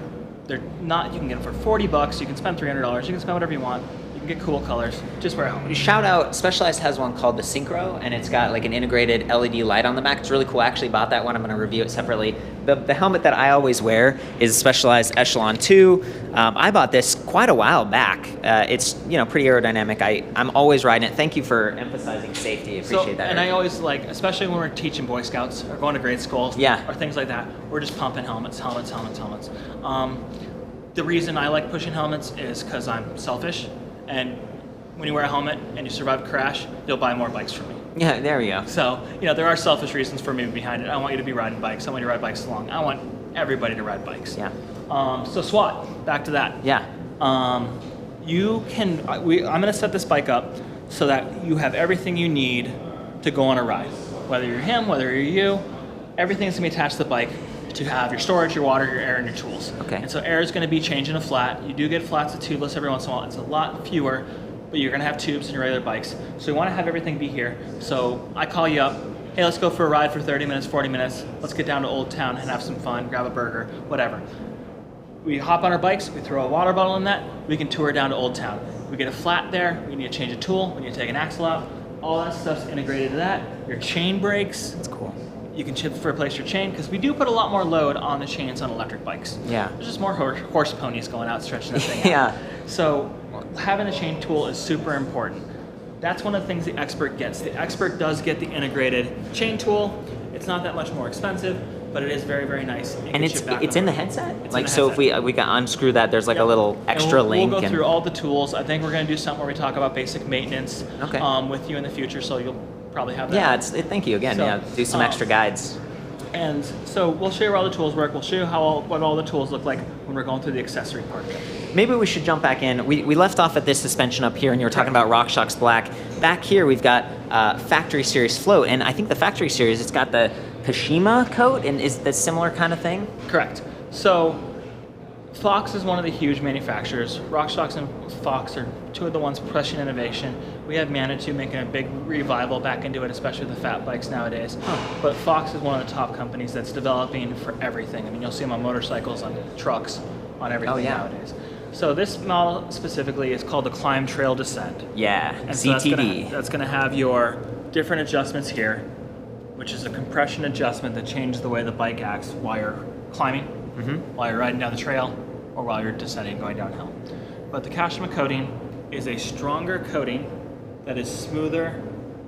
You can get them for $40. You can spend $300. You can spend whatever you want. You can get cool colors. Just wear a helmet. Shout out, Specialized has one called the Synchro, and it's got like an integrated LED light on the back. It's really cool. I actually bought that one. I'm going to review it separately. The helmet that I always wear is Specialized Echelon 2. I bought this quite a while back. It's pretty aerodynamic. I'm always riding it. Thank you for emphasizing safety. Appreciate that. And I always especially when we're teaching Boy Scouts or going to grade schools or things like that, we're just pumping helmets. The reason I like pushing helmets is because I'm selfish, and when you wear a helmet and you survive a crash, you'll buy more bikes from me. Yeah, there we go. So, there are selfish reasons for me behind it. I want you to be riding bikes. I want you to ride bikes along. I want everybody to ride bikes. Yeah. So SWAT, back to that. Yeah. I'm going to set this bike up so that you have everything you need to go on a ride. Whether you're him, whether you're you, everything's going to be attached to the bike to have your storage, your water, your air, and your tools. Okay. And so air is going to be changing a flat. You do get flats of tubeless every once in a while. It's a lot fewer, but you're going to have tubes in your regular bikes. So we want to have everything be here. So I call you up. Hey, let's go for a ride for 30 minutes, 40 minutes. Let's get down to Old Town and have some fun, grab a burger, whatever. We hop on our bikes, we throw a water bottle in that, we can tour down to Old Town. We get a flat there, we need to change a tool, we need to take an axle out. All that stuff's integrated to that. Your chain brakes. That's cool. You can replace your chain, because we do put a lot more load on the chains on electric bikes. Yeah. There's just more horse ponies going out stretching the thing Yeah. out. So having the chain tool is super important. That's one of the things the Expert gets. The Expert does get the integrated chain tool. It's not that much more expensive, but it is very, very nice. And it's in the headset? It's like, in the so headset. if we can unscrew that, there's like a little extra and link. We'll go through all the tools. I think we're going to do something where we talk about basic maintenance with you in the future, so you'll probably have that. Yeah, thank you again. So, do some extra guides. And so we'll show you where all the tools work. We'll show you what all the tools look like when we're going through the accessory part. Maybe we should jump back in. We left off at this suspension up here, and you were talking about RockShox Black. Back here, we've got Factory Series Float, and I think the Factory Series, it's got the Kashima coat, and is that similar kind of thing? Correct. So Fox is one of the huge manufacturers. RockShox and Fox are two of the ones pushing innovation. We have Manitou making a big revival back into it, especially the fat bikes nowadays. But Fox is one of the top companies that's developing for everything. I mean, you'll see them on motorcycles, on trucks, on everything nowadays. So this model specifically is called the Climb Trail Descend. Yeah, And so CTD. that's going to have your different adjustments here, which is a compression adjustment that changes the way the bike acts while you're climbing, while you're riding down the trail, or while you're descending, going downhill. But the Kashima coating is a stronger coating that is smoother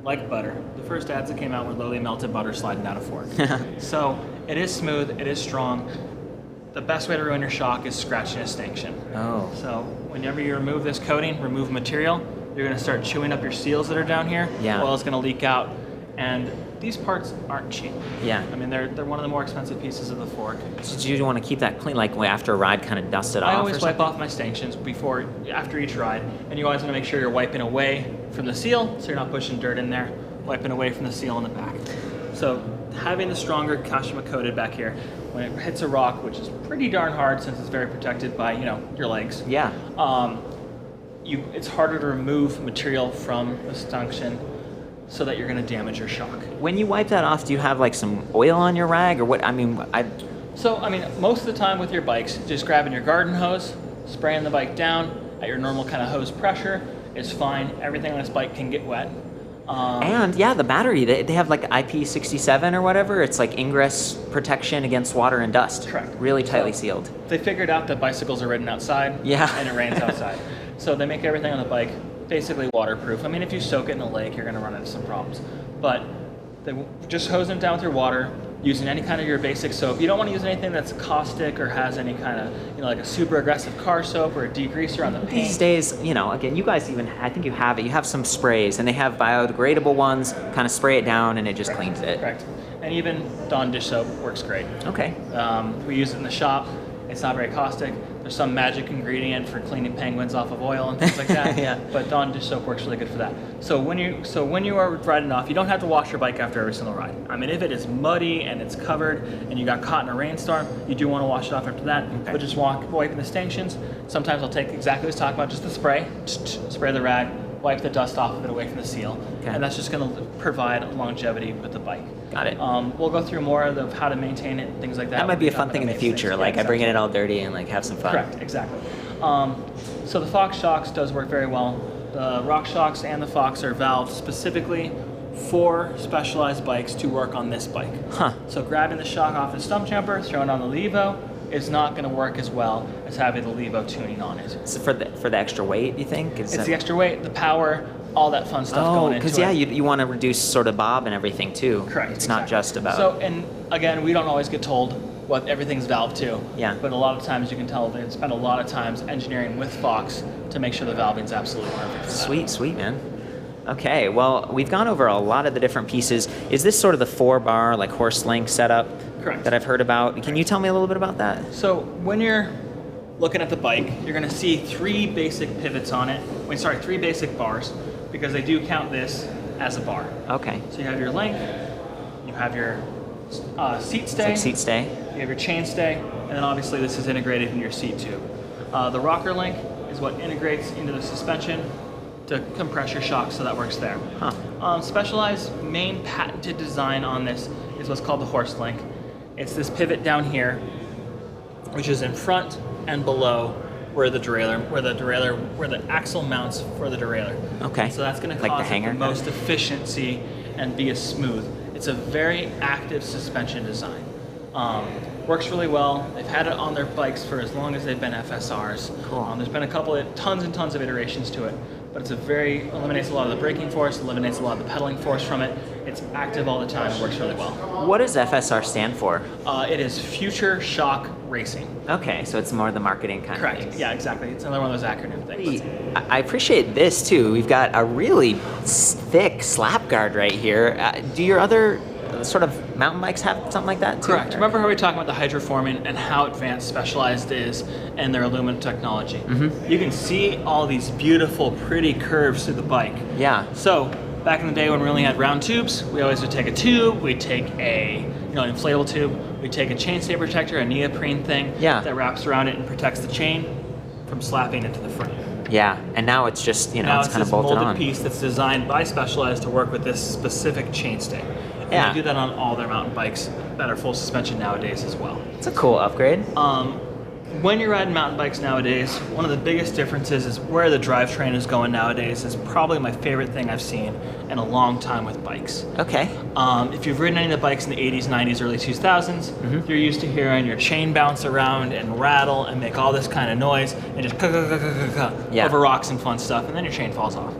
like butter. The first ads that came out were literally melted butter sliding down a fork. So it is smooth, it is strong. The best way to ruin your shock is scratching a stanchion. Oh. So whenever you remove this coating, remove material, you're going to start chewing up your seals that are down here. Yeah. Oil's going to leak out. And these parts aren't cheap. Yeah. I mean, they're one of the more expensive pieces of the fork. So do you want to keep that clean, like after a ride, kind of dust it off? I always wipe off my stanchions after each ride, and you always want to make sure you're wiping away from the seal, so you're not pushing dirt in there, wiping away from the seal in the back. So having the stronger Kashima coated back here, when it hits a rock, which is pretty darn hard since it's very protected by your legs. Yeah. It's harder to remove material from the stanchion, so that you're going to damage your shock. When you wipe that off, do you have like some oil on your rag or what? I mean, So, I mean, most of the time with your bikes, just grabbing your garden hose, spraying the bike down at your normal kind of hose pressure is fine. Everything on this bike can get wet. And yeah, the battery, they have like IP67 or whatever. It's like ingress protection against water and dust. Correct. Really tightly So, sealed. They figured out that bicycles are ridden outside. Yeah. And it rains outside. So they make everything on the bike basically waterproof. I mean, if you soak it in a lake, you're going to run into some problems. But they just hose them down with your water, using any kind of your basic soap. You don't want to use anything that's caustic or has any kind of, like a super aggressive car soap or a degreaser on the paint. These days, again, you guys even, I think you have it. You have some sprays, and they have biodegradable ones. Kind of spray it down, and it just cleans it. Correct. And even Dawn dish soap works great. Okay. We use it in the shop. It's not very caustic. There's some magic ingredient for cleaning penguins off of oil and things like that. Yeah. But Dawn dish soap works really good for that. So when you are riding off, you don't have to wash your bike after every single ride. I mean, if it is muddy and it's covered and you got caught in a rainstorm, you do want to wash it off after that. Okay. But just wiping the stations. Sometimes I'll take exactly what I was talking about, just the spray, spray the rag, wipe the dust off of it away from the seal. Okay. And that's just going to provide longevity with the bike. Got it. We'll go through more of how to maintain it and things like that. That might be a fun thing in the future. Yeah, like exactly. I bring it all dirty and like have some fun. Correct, exactly. So the Fox shocks does work very well. The Rock shocks and the Fox are valved specifically for specialized bikes to work on this bike. Huh. So grabbing the shock off the stump jumper, throwing it on the Levo is not going to work as well as having the Levo tuning on it. So for the extra weight, you think? It's the extra weight, the power, all that fun stuff going into it. Oh, because you want to reduce sort of bob and everything too. Correct. It's exactly. not just about. So, and again, we don't always get told what everything's valved to. Yeah. But a lot of times you can tell they spend a lot of times engineering with Fox to make sure the valving's absolutely perfect. Sweet, man. Okay, well, we've gone over a lot of the different pieces. Is this sort of the 4-bar, like horse link setup? Correct. That I've heard about? Can you tell me a little bit about that? So when you're looking at the bike, you're going to see 3 basic pivots on it. 3 basic bars, because they do count this as a bar. Okay. So you have your link, you have your seat stay. It's like seat stay. You have your chain stay, and then obviously this is integrated in your seat tube. The rocker link is what integrates into the suspension to compress your shock, so that works there. Huh. Specialized main patented design on this is what's called the horse link. It's this pivot down here, which is in front and below where the axle mounts for the derailleur. Okay. So that's going to Like the cause hanger? the most efficiency and be as smooth. It's a very active suspension design. Works really well. They've had it on their bikes for as long as they've been FSRs. Cool. There's been tons and tons of iterations to it, but eliminates a lot of the braking force, eliminates a lot of the pedaling force from it. It's active all the time. It works really well. What does FSR stand for? It is Future Shock Racing. Okay, so it's more the marketing kind Correct. of thing. Yeah, exactly. It's another one of those acronym things. I appreciate this too. We've got a really thick slap guard right here. Do your other sort of mountain bikes have something like that too? Correct. Remember how we were talking about the hydroforming and how advanced Specialized is and their aluminum technology? Mm-hmm. You can see all these beautiful, pretty curves through the bike. Yeah. So back in the day when we only had round tubes, we always would take a tube, we'd take an inflatable tube, we'd take a chainstay protector, a neoprene thing that wraps around it and protects the chain from slapping into the frame. Yeah, and now it's just, now it's kind of this bolted molded on. piece that's designed by Specialized to work with this specific chainstay. And Yeah. they do that on all their mountain bikes that are full suspension nowadays as well. It's a cool upgrade. When you're riding mountain bikes nowadays, one of the biggest differences is where the drivetrain is going nowadays is probably my favorite thing I've seen in a long time with bikes. Okay. If you've ridden any of the bikes in the 80s, 90s, early 2000s, you're used to hearing your chain bounce around and rattle and make all this kind of noise and just over rocks and fun stuff, and then your chain falls off.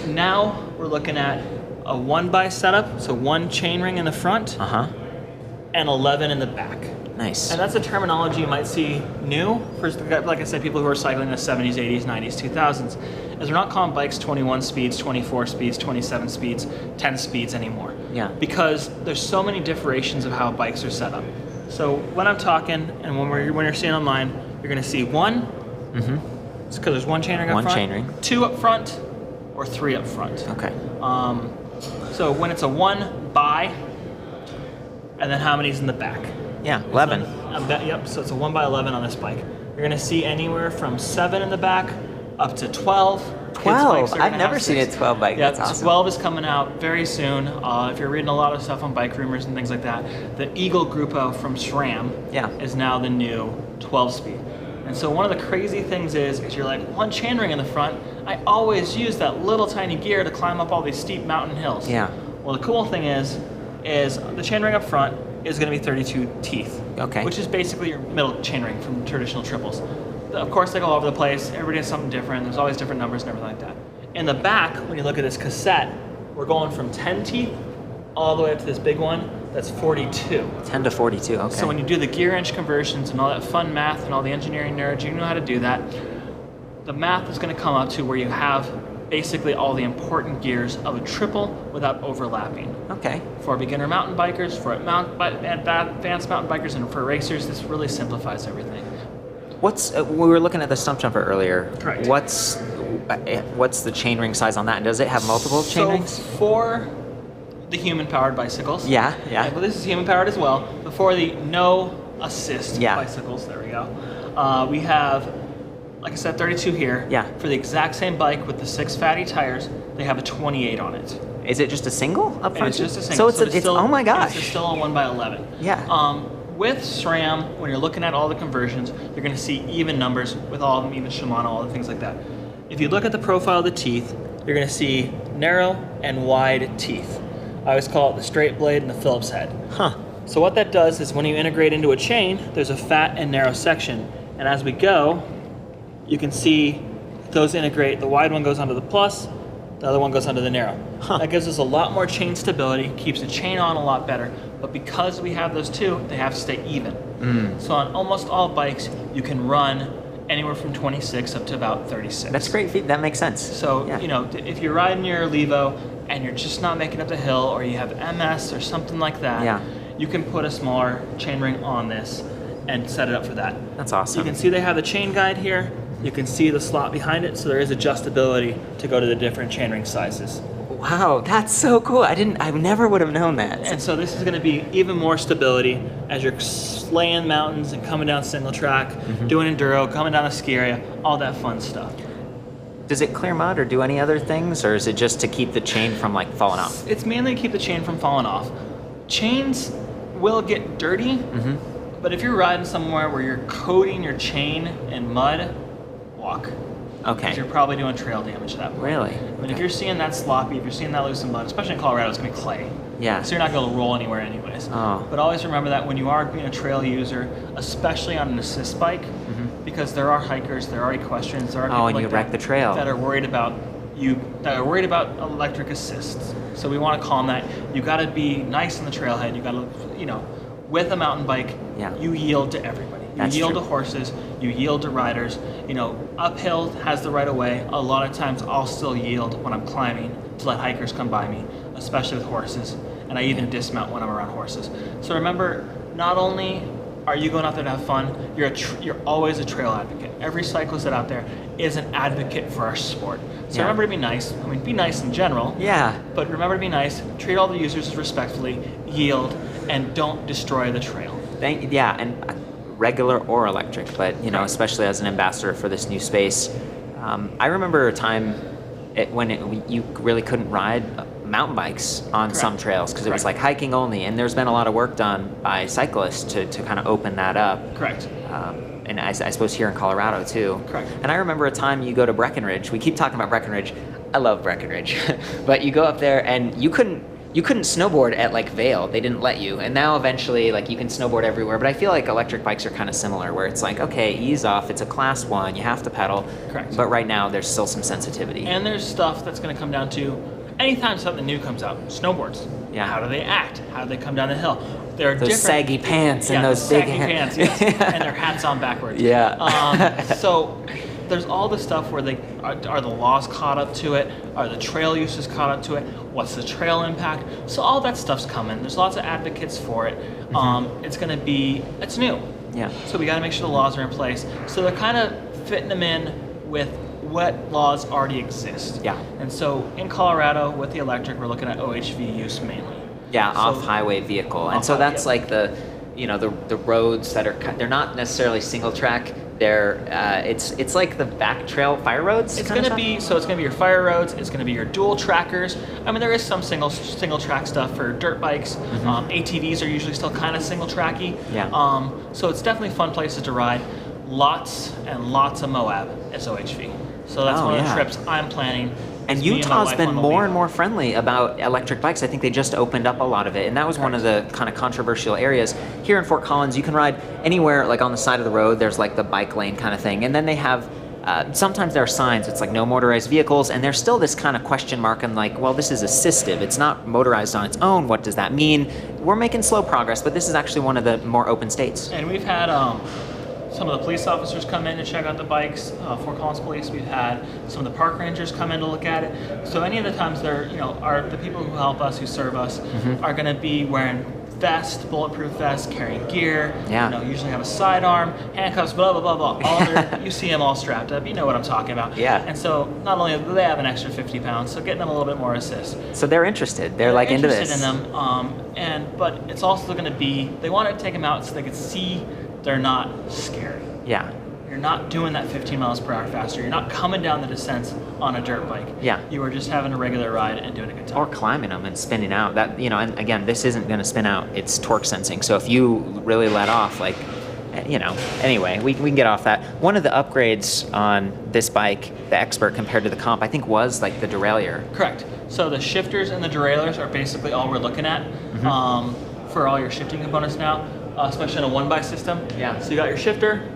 Now we're looking at a 1x setup, so 1 chain ring in the front and 11 in the back. Nice. And that's a terminology you might see new for, like I said, people who are cycling in the 70s, 80s, 90s, 2000s, as they're not calling bikes 21 speeds, 24 speeds, 27 speeds, 10 speeds anymore. Yeah. Because there's so many differentiations of how bikes are set up. So when I'm talking, and when you're seeing online, you're going to see 1. It's because there's 1 chain ring up front. 1 chain ring. 2 up front, or 3 up front. Okay. So when it's a 1x, and then how many's in the back? Yeah, 11. Yep, so it's a 1x11 on this bike. You're going to see anywhere from 7 in the back up to 12. 12? I've never seen a 12 bike. Yeah, That's awesome. 12 is coming out very soon. If you're reading a lot of stuff on bike rumors and things like that, the Eagle Grupo from SRAM is now the new 12-speed. And so one of the crazy things is you're like, one chainring in the front, I always use that little tiny gear to climb up all these steep mountain hills. Yeah. Well, the cool thing is the chainring up front is going to be 32 teeth. Okay. Which is basically your middle chainring from traditional triples. Of course, they go all over the place. Everybody has something different. There's always different numbers and everything like that. In the back, when you look at this cassette, we're going from 10 teeth all the way up to this big one that's 42. 10 to 42, okay. So when you do the gear inch conversions and all that fun math and all the engineering nerds, you know how to do that. The math is going to come up to where you have basically all the important gears of a triple without overlapping. Okay. For beginner mountain bikers, for advanced mountain bikers, and for racers, this really simplifies everything. We were looking at the stump jumper earlier. Correct. What's the chainring size on that? And does it have multiple chainrings? So for the human-powered bicycles. Yeah. Well, this is human-powered as well. But for the no-assist bicycles, there we go. We have, like I said, 32 here. Yeah. For the exact same bike with the 6 fatty tires, they have a 28 on it. Is it just a single up front? It's just a single. So it's oh my gosh. It's still a 1x11. Yeah. With SRAM, when you're looking at all the conversions, you're going to see even numbers with all of them, even Shimano, all the things like that. If you look at the profile of the teeth, you're going to see narrow and wide teeth. I always call it the straight blade and the Phillips head. Huh. So what that does is when you integrate into a chain, there's a fat and narrow section. And as we go, you can see those integrate. The wide one goes onto the plus, the other one goes onto the narrow. Huh. That gives us a lot more chain stability, keeps the chain on a lot better. But because we have those two, they have to stay even. So on almost all bikes, you can run anywhere from 26 up to about 36. That's great. That makes sense. So, you know, if you're riding your Levo and you're just not making up the hill, or you have MS or something like that, you can put a smaller chainring on this and set it up for that. That's awesome. You can see they have the chain guide here. You can see the slot behind it, so there is adjustability to go to the different chainring sizes. Wow, that's so cool. I never would have known that. And so this is going to be even more stability as you're slaying mountains and coming down single track, doing enduro, coming down a ski area, all that fun stuff. Does it clear mud or do any other things, or is it just to keep the chain from like falling off? It's mainly to keep the chain from falling off. Chains will get dirty, but if you're riding somewhere where you're coating your chain in mud, walk. Okay. Because you're probably doing trail damage at that point. Really? I mean, if you're seeing that sloppy, if you're seeing that loose in mud, especially in Colorado, it's going to be clay. Yeah. So you're not going to roll anywhere anyways. Oh. But always remember that when you are being a trail user, especially on an assist bike, because there are hikers, there are equestrians, there are people and like you wreck the trail. that are worried about electric assists. So we want to call them that. You got to be nice on the trailhead. You got to, with a mountain bike, you yield to everybody. You yield to horses, you yield to riders. Uphill has the right of way. A lot of times I'll still yield when I'm climbing to let hikers come by me, especially with horses. And I even dismount when I'm around horses. So remember, not only are you going out there to have fun, you're always a trail advocate. Every cyclist out there is an advocate for our sport. So remember to be nice. I mean, be nice in general. Yeah. But remember to be nice, treat all the users respectfully, yield, and don't destroy the trail. And regular or electric, but especially as an ambassador for this new space, I remember a time when you really couldn't ride mountain bikes on some trails because it was like hiking only, and there's been a lot of work done by cyclists to kind of open that up. Correct. And I suppose here in Colorado too. Correct. And I remember a time you go to Breckenridge. We keep talking about Breckenridge. I love Breckenridge, but you go up there and you couldn't snowboard at like Vail. They didn't let you. And now eventually you can snowboard everywhere. But I feel like electric bikes are kind of similar where it's like, okay, ease off. It's a class 1. You have to pedal. Correct. But right now there's still some sensitivity. And there's stuff that's going to come down to anytime something new comes out. Snowboards. Yeah. How do they act? How do they come down the hill? They're those different. saggy pants and those big saggy pants, yes. And their hats on backwards. Yeah. So there's all the stuff where are the laws caught up to it? Are the trail uses caught up to it? What's the trail impact? So all that stuff's coming. There's lots of advocates for it. It's new. Yeah. So we got to make sure the laws are in place. So they're kind of fitting them in with what laws already exist. Yeah. And so in Colorado with the electric, we're looking at OHV use mainly. Yeah, off-highway vehicle. And so that's like the roads that they're not necessarily single track. It's like the back trail fire roads. It's gonna be your fire roads. It's gonna be your dual trackers. I mean, there is some single track stuff for dirt bikes. ATVs are usually still kind of single tracky. Yeah. So it's definitely fun places to ride. Lots and lots of Moab SOHV. So that's one of the trips I'm planning. And Utah's been more and more friendly about electric bikes. I think they just opened up a lot of it. And that was one of the kind of controversial areas. Here in Fort Collins, you can ride anywhere, like on the side of the road, there's like the bike lane kind of thing. And then they have, sometimes there are signs, it's like no motorized vehicles. And there's still this kind of question mark and like, well, this is assistive. It's not motorized on its own. What does that mean? We're making slow progress, but this is actually one of the more open states. And we've had some of the police officers come in to check out the bikes. Fort Collins Police. We've had some of the park rangers come in to look at it. So any of the times are the people who help us, who serve us, are going to be wearing vests, bulletproof vests, carrying gear. Yeah. Usually have a sidearm, handcuffs, blah blah blah blah. You see them all strapped up. You know what I'm talking about. Yeah. And so not only do they have an extra 50 pounds, so getting them a little bit more assist. So they're interested. They're like into this. Interested in them. But it's also going to be, they want to take them out so they can see they're not scary. Yeah. You're not doing that 15 miles per hour faster. You're not coming down the descents on a dirt bike. Yeah. You are just having a regular ride and doing a good time. Or climbing them and spinning out. That, and again, this isn't going to spin out. It's torque sensing. So if you really let off, like, anyway, we can get off that. One of the upgrades on this bike, the Expert compared to the Comp, I think was like the derailleur. Correct. So the shifters and the derailleurs are basically all we're looking at for all your shifting components now. Especially in a one-by system. Yeah. So you got your shifter,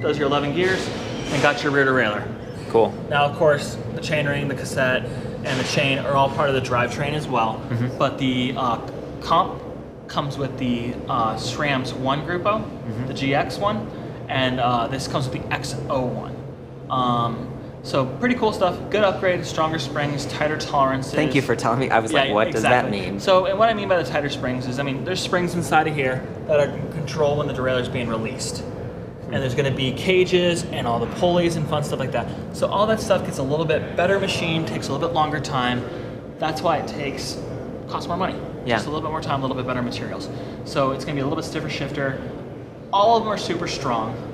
does your 11 gears, and got your rear derailleur. Cool. Now, of course, the chainring, the cassette, and the chain are all part of the drivetrain as well. But the Comp comes with the SRAM's 1 Group O, the GX one, and this comes with the XO one. So pretty cool stuff. Good upgrade, stronger springs, tighter tolerances. Thank you for telling me. I was like, what does that mean? So, and what I mean by the tighter springs is, there's springs inside of here that are control when the derailleur is being released. And there's going to be cages and all the pulleys and fun stuff like that. So all that stuff gets a little bit better machine, takes a little bit longer time. That's why it costs more money. Yeah. Just a little bit more time, a little bit better materials. So it's going to be a little bit stiffer shifter. All of them are super strong.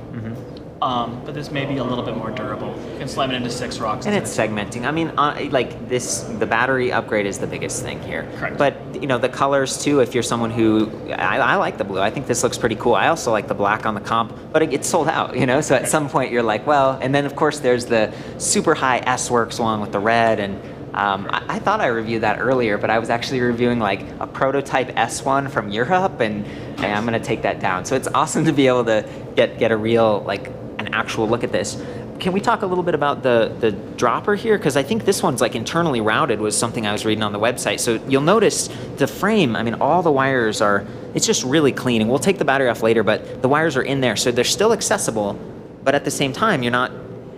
But this may be a little bit more durable. You can slam it into 6 rocks. And it's segmenting. I mean, the battery upgrade is the biggest thing here. Correct. But, the colors too, if you're someone who, I like the blue. I think this looks pretty cool. I also like the black on the Comp, but it's sold out, So at some point you're like, well, and then of course there's the super high S-Works one with the red. And I thought I reviewed that earlier, but I was actually reviewing like a prototype S1 from Europe, and I'm going to take that down. So it's awesome to be able to get a real, an actual look at this. Can we talk a little bit about the dropper here? Because I think this one's internally routed was something I was reading on the website. So you'll notice the frame, all the wires it's just really clean. And we'll take the battery off later, but the wires are in there. So they're still accessible, but at the same time, you're not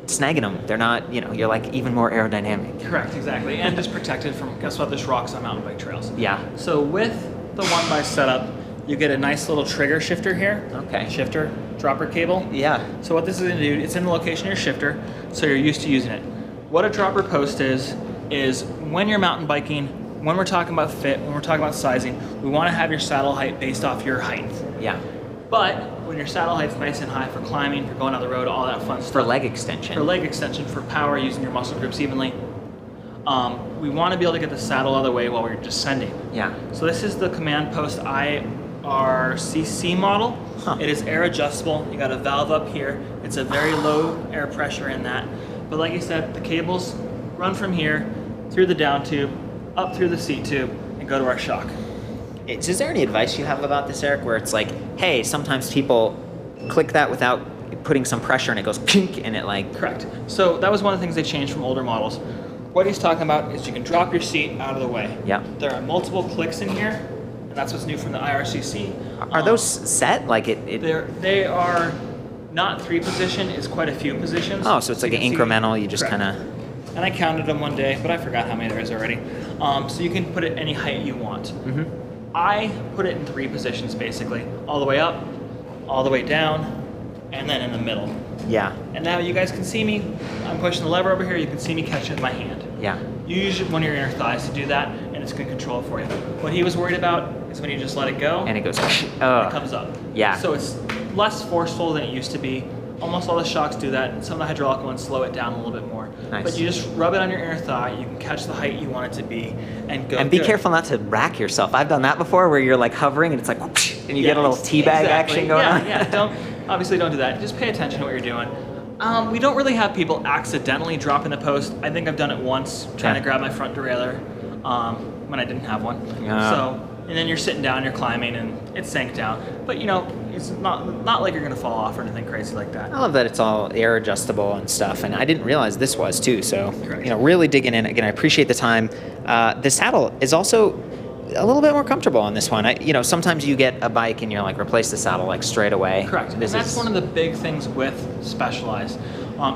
snagging them. They're not, you're even more aerodynamic. Correct, exactly. And just protected from, guess what, there's rocks on mountain bike trails. Yeah. So with the 1x setup, you get a nice little trigger shifter here. Okay. Shifter, dropper cable. Yeah. So what this is going to do, it's in the location of your shifter, so you're used to using it. What a dropper post is when you're mountain biking, when we're talking about fit, when we're talking about sizing, we want to have your saddle height based off your height. Yeah. But when your saddle height's nice and high for climbing, for going on the road, all that fun stuff. For leg extension. For leg extension, for power, using your muscle groups evenly. We want to be able to get the saddle out of the way while we're descending. Yeah. So this is the Command Post IRCC model. Huh. It is air adjustable. You got a valve up here. It's a very low air pressure in that. But like I said, the cables run from here through the down tube, up through the seat tube, and go to our shock. Is there any advice you have about this, Eric, where it's like, hey, sometimes people click that without putting some pressure and it goes pink and it Correct. So that was one of the things they changed from older models. What he's talking about is you can drop your seat out of the way. Yeah. There are multiple clicks in here, and that's what's new from the IRCC. Are those set? They are not 3 position, it's quite a few positions. Oh, so it's like an incremental, you just kind of... And I counted them one day, but I forgot how many there is already. So you can put it any height you want. I put it in 3 positions, basically. All the way up, all the way down, and then in the middle. Yeah. And now you guys can see me. I'm pushing the lever over here. You can see me catch it with my hand. Yeah. You use one of your inner thighs to do that, and it's going to control it for you. What he was worried about is when you just let it go, and it goes, it comes up. Yeah. So it's less forceful than it used to be, Almost all the shocks do that. Some of the hydraulic ones slow it down a little bit more. Nice. But you just rub it on your inner thigh. You can catch the height you want it to be and go. And be good. careful not to rack yourself. I've done that before where you're like hovering and it's like whoosh, and you get a little teabag action going on. Yeah, don't do that. Just pay attention to what you're doing. We don't really have people accidentally dropping the post. I think I've done it once trying to grab my front derailleur when I didn't have one. And then you're sitting down, you're climbing, and it sank down. But it's not like you're gonna fall off or anything crazy like that. I love that it's all air adjustable and stuff, and I didn't realize this was too. So Correct. really digging in. Again, I appreciate the time. The saddle is also a little bit more comfortable on this one. Sometimes you get a bike and you're like replace the saddle like straight away. Correct. And that's one of the big things with Specialized.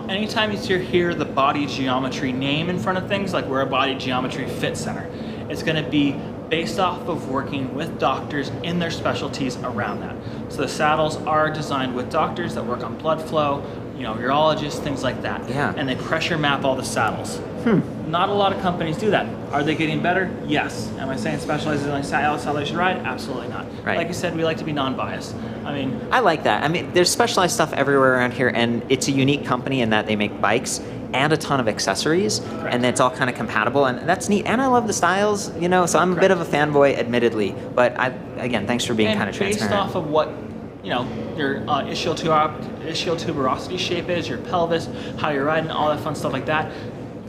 Anytime you hear the body geometry name in front of things, like we're a body geometry fit center, it's going to be based off of working with doctors in their specialties around that. So the saddles are designed with doctors that work on blood flow, urologists, things like that. Yeah. And they pressure map all the saddles. Not a lot of companies do that. Are they getting better? Yes. Am I saying Specialized is the only saddle they should ride? Absolutely not. Right. Like you said, we like to be non-biased. I like that. There's Specialized stuff everywhere around here, and it's a unique company in that they make bikes and a ton of accessories, and it's all kind of compatible, and that's neat. And I love the styles, so I'm a bit of a fanboy, admittedly. But again, thanks for being kind of transparent. Based off of what your ischial tuberosity shape is, your pelvis, how you're riding, all that fun stuff like that.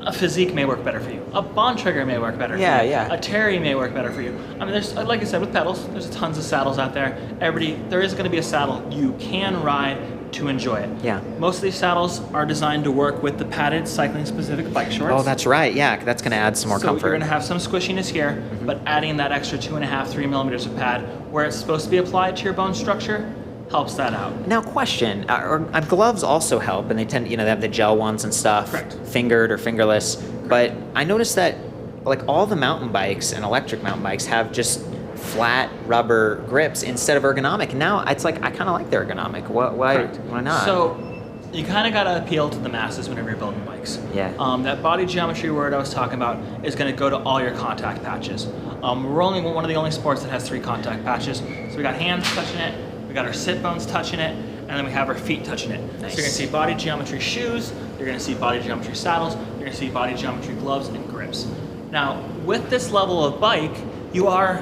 A physique may work better for you. A Bond trigger may work better for you. Yeah. A Terry may work better for you. There's, like I said, with pedals, there's tons of saddles out there. There is going to be a saddle you can ride to enjoy it. Yeah. Most of these saddles are designed to work with the padded cycling-specific bike shorts. Oh, that's right. Yeah, that's going to add some more comfort. So you're going to have some squishiness here, but adding that extra 2.5, 3 millimeters of pad where it's supposed to be applied to your bone structure helps that out. Now, question: gloves also help, and they tend, they have the gel ones and stuff, Correct. Fingered or fingerless. But I noticed that, like all the mountain bikes and electric mountain bikes have just flat rubber grips instead of ergonomic. And now it's like I kind of like the ergonomic. Why not? So you kind of got to appeal to the masses whenever you're building bikes. Yeah. That body geometry word I was talking about is going to go to all your contact patches. We're only one of the only sports that has 3 contact patches. So we got hands touching it. We got our sit bones touching it, and then we have our feet touching it. Nice. So you're going to see body geometry shoes, you're going to see body geometry saddles, you're going to see body geometry gloves and grips. Now, with this level of bike, you are